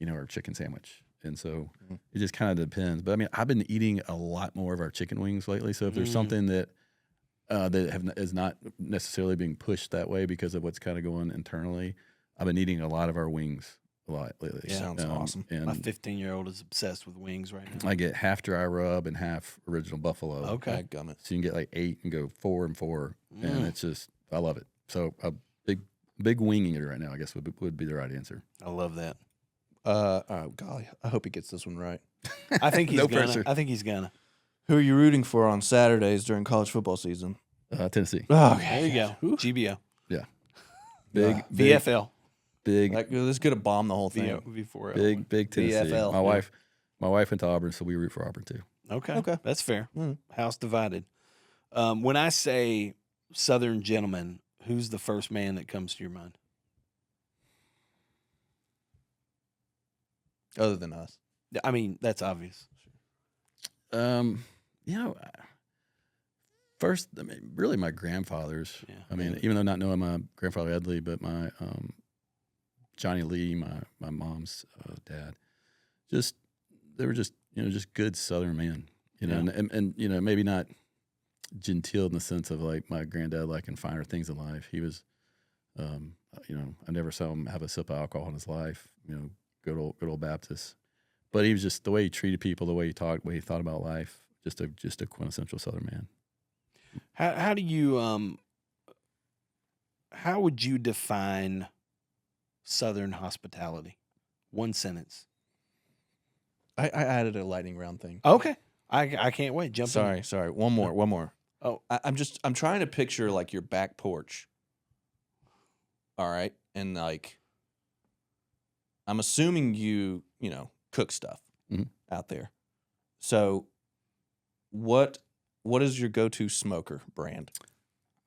our chicken sandwich. And so it just kind of depends. But I mean, I've been eating a lot more of our chicken wings lately. So if there's something that is not necessarily being pushed that way because of what's kind of going internally, I've been eating a lot of our wings a lot lately. Yeah. Sounds awesome. And My 15-year-old is obsessed with wings right now. I get half dry rub and half original buffalo. Okay. Gummit. So you can get like 8 and go 4 and 4. And it's just, I love it. So a big wing eater right now, I guess would be the right answer. I love that. Oh golly, I hope he gets this one right. I think he's No gonna. pressure. I think he's gonna. Who are you rooting for on Saturdays during college football season? Tennessee. Oh, There you go. GBO. Big VFL. big, This could have bombed the whole thing. V4L. big Tennessee. VFL. My wife went to Auburn, so we root for Auburn too. Okay. That's fair. Mm. House divided. When I say Southern gentleman, who's the first man that comes to your mind? Other than us. I mean, that's obvious. First, I mean, really my grandfathers. Yeah. I mean, even though not knowing my grandfather Edley, but my Johnny Lee, my mom's dad, they were just good Southern men, and maybe not genteel in the sense of like my granddad liking finer things in life. He was, I never saw him have a sip of alcohol in his life. Good old Baptist, but he was just the way he treated people, the way he talked, the way he thought about life, just a quintessential Southern man. How do you how would you define Southern hospitality? One sentence. I added a lightning round thing. Okay. I can't wait. Jump in. Sorry. One more. Oh. I'm trying to picture like your back porch. All right. And like, I'm assuming you cook stuff out there. So what is your go-to smoker brand?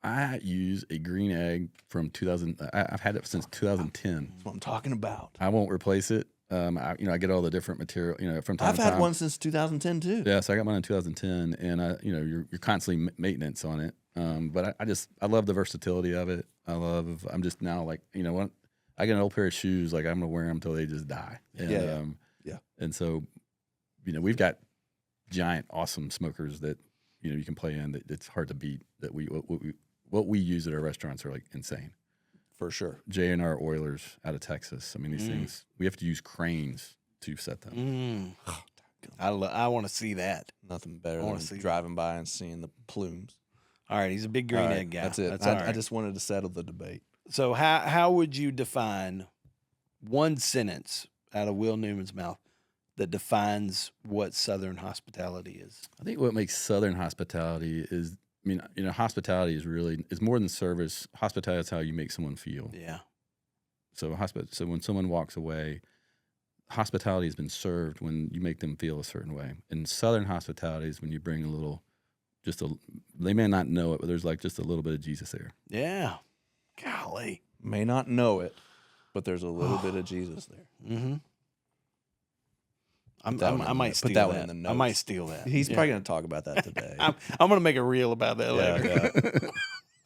I use a green egg from 2000. I've had it since 2010. That's what I'm talking about. I won't replace it. I get all the different material, from time I've to time. had one since 2010 too. Yeah, so I got mine in 2010, and you're constantly maintenance on it. But I love the versatility of it. I'm just now like, what, I get an old pair of shoes, like I'm gonna wear them until they just die. And, Yeah. And so, we've got giant, awesome smokers that you can play in. That it's hard to beat. That what we use at our restaurants are like insane. For sure. J&R Oilers out of Texas. I mean, these things, we have to use cranes to set them. I want to see that. Nothing better wanna than see driving by and seeing the plumes. All right, he's a big green All right, egg guy. That's it. That's all right. I just wanted to settle the debate. So how would you define one sentence out of Will Newman's mouth that defines what Southern hospitality is? I think what makes Southern hospitality is, hospitality is more than service. Hospitality is how you make someone feel. Yeah. So when someone walks away, hospitality has been served when you make them feel a certain way. And Southern hospitality is when you bring they may not know it, but there's like just a little bit of Jesus there. Yeah. Golly. May not know it, but there's a little bit of Jesus there. Mm-hmm. I Put might steal that one that. in the I might notes. steal that. He's probably going to talk about that today. I'm going to make a reel about that later. Yeah.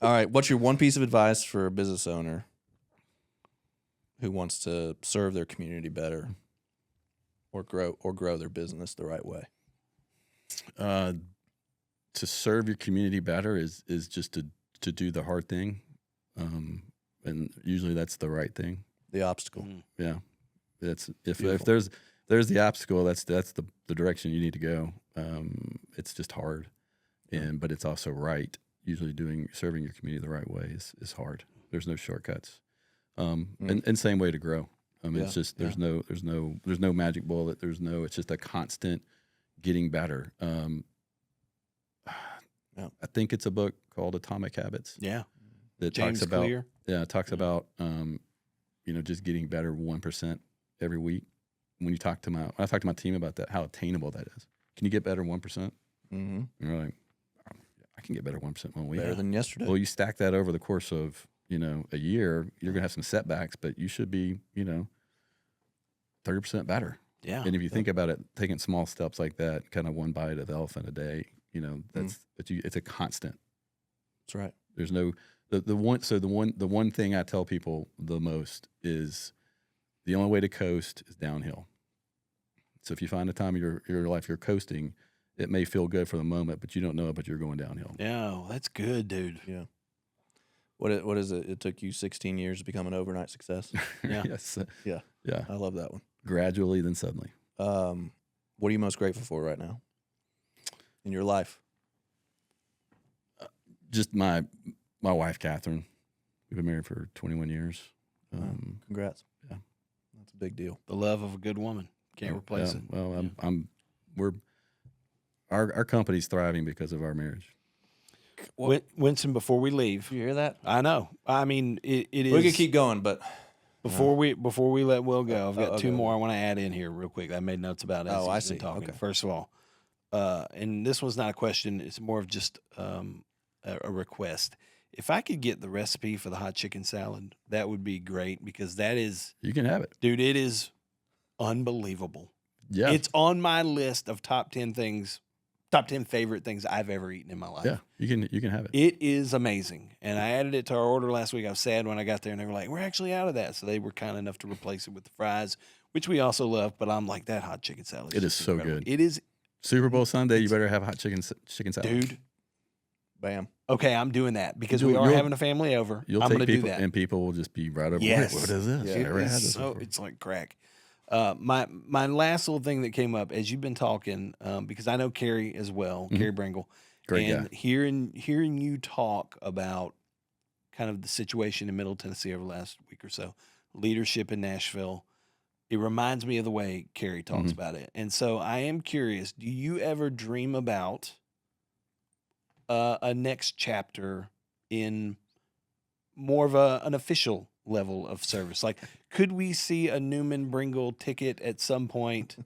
All right. What's your one piece of advice for a business owner who wants to serve their community better or grow their business the right way? To serve your community better is just to do the hard thing, and usually that's the right thing. The obstacle. Mm. Yeah, that's if Beautiful. there's the obstacle, that's the direction you need to go. It's just hard, but it's also right. Usually serving your community the right way is hard. There's no shortcuts, and same way to grow. It's just there's no magic bullet. It's just a constant getting better. I think it's a book called Atomic Habits. Yeah. That James talks about Clear. talks about just getting better 1% every week. When I talk to my team about that, how attainable that is. Can you get better 1%? Mm-hmm. And you're like, I can get better 1% 1 week. Better than yesterday. Well, you stack that over the course of a year, you're gonna have some setbacks, but you should be 30% better. Yeah. And if you think about it, taking small steps like that, kind of one bite of the elephant a day, it's a constant. That's right. There's no the one thing I tell people the most is the only way to coast is downhill. So if you find a time of your life you're coasting, it may feel good for the moment, but you don't know it, but you're going downhill. Yeah, that's good, dude. Yeah. What is it? It took you 16 years to become an overnight success. Yeah. Yes. Yeah. Yeah. I love that one. Gradually, then suddenly. What are you most grateful for right now in your life? Just my wife, Catherine. We've been married for 21 years. Congrats. Yeah. That's a big deal. The love of a good woman. Can't replace it. Well, our company's thriving because of our marriage. Winston, before we leave, You hear that? I know. I mean, it is. We could keep going, but Before we let Will go, I've got okay. two more I want to add in here real quick. I made notes about it. as Oh, I he's been see. Talking. Okay. First of all, and this one's not a question. It's more of just a request. If I could get the recipe for the hot chicken salad, that would be great because that is, You can have it. dude, it is unbelievable. Yeah. It's on my list of top 10 favorite things I've ever eaten in my life. Yeah. You can have it. It is amazing. And I added it to our order last week. I was sad when I got there and they were like, we're actually out of that. So they were kind enough to replace it with the fries, which we also love. But I'm like, that hot chicken salad It is just so incredible. good. It is, Super Bowl Sunday, you better have hot chicken salad. dude. bam. Okay, I'm doing that because You'll- we are you'll- having a family over. You'll I'm take going to do people, that. and people will just be right over. Yes. What is this? Yeah. Never had It's this so before. it's like crack. My last little thing that came up as you've been talking, because I know Carrie as well, Carrie Bringle, Great and guy. hearing you talk about kind of the situation in Middle Tennessee over the last week or so, leadership in Nashville, it reminds me of the way Carrie talks about it. And so I am curious, do you ever dream about a next chapter in more of an official level of service? Like, could we see a Newman Bringle ticket at some point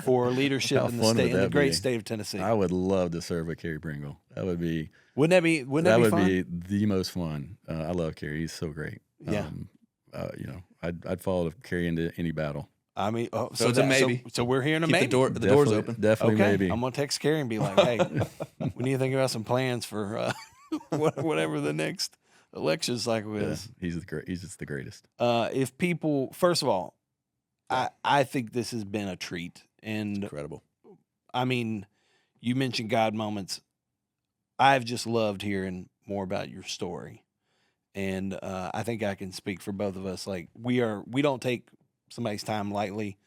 for leadership How in the fun state, would in the that great be? state of Tennessee? I would love to serve with Carrie Bringle. That would be Wouldn't that be fun? be the most fun. I love Carrie. He's so great. Yeah. I'd follow Carrie into any battle. I mean, So it's a maybe. So we're hearing a Keep maybe. the door's Definitely- open. Definitely Okay, maybe. I'm gonna text Carrie and be like, "Hey, we need to think about some plans for whatever the next election cycle Yeah, is." he's just the greatest. If people, first of all, I think this has been a treat, and Incredible. I mean, you mentioned God moments. I've just loved hearing more about your story, and I think I can speak for both of us. Like we don't take somebody's time lightly.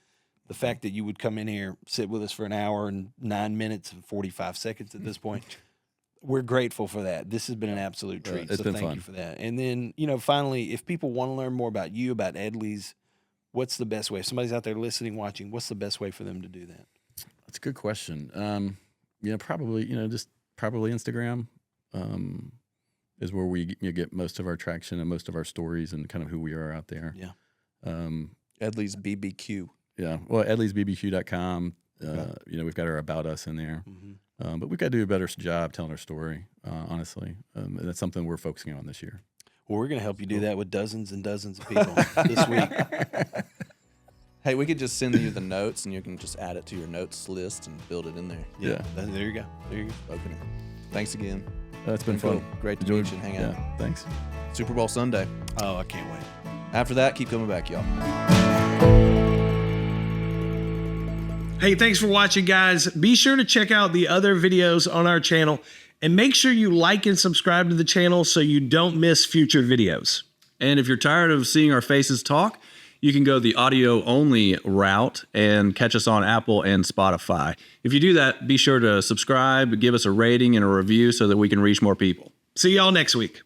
The fact that you would come in here, sit with us for an hour and 9 minutes and 45 seconds at this point, we're grateful for that. This has been an absolute treat. it's So been thank fun. you for that. And then, finally, if people want to learn more about you, about Edley's, what's the best way? If somebody's out there listening, watching, what's the best way for them to do that? That's a good question. Probably Instagram is where we get most of our traction and most of our stories and kind of who we are out there. Yeah. Edley's BBQ. Yeah. Well, edleysbbq.com. We've got our About Us in there. Mm-hmm. But we've got to do a better job telling our story, honestly. And that's something we're focusing on this year. Well, we're going to help you do that with dozens and dozens of people this week. Hey, we could just send you the notes, and you can just add it to your notes list and build it in there. Yeah. There you go. There you go. Open it. Thanks again. That's been Cool. fun. Great to Enjoyed- meet you and hang out. Yeah. Thanks. Super Bowl Sunday. Oh, I can't wait. After that, keep coming back, y'all. Hey, thanks for watching, guys. Be sure to check out the other videos on our channel and make sure you like and subscribe to the channel so you don't miss future videos. And if you're tired of seeing our faces talk, you can go the audio only route and catch us on Apple and Spotify. If you do that, be sure to subscribe, give us a rating and a review so that we can reach more people. See y'all next week.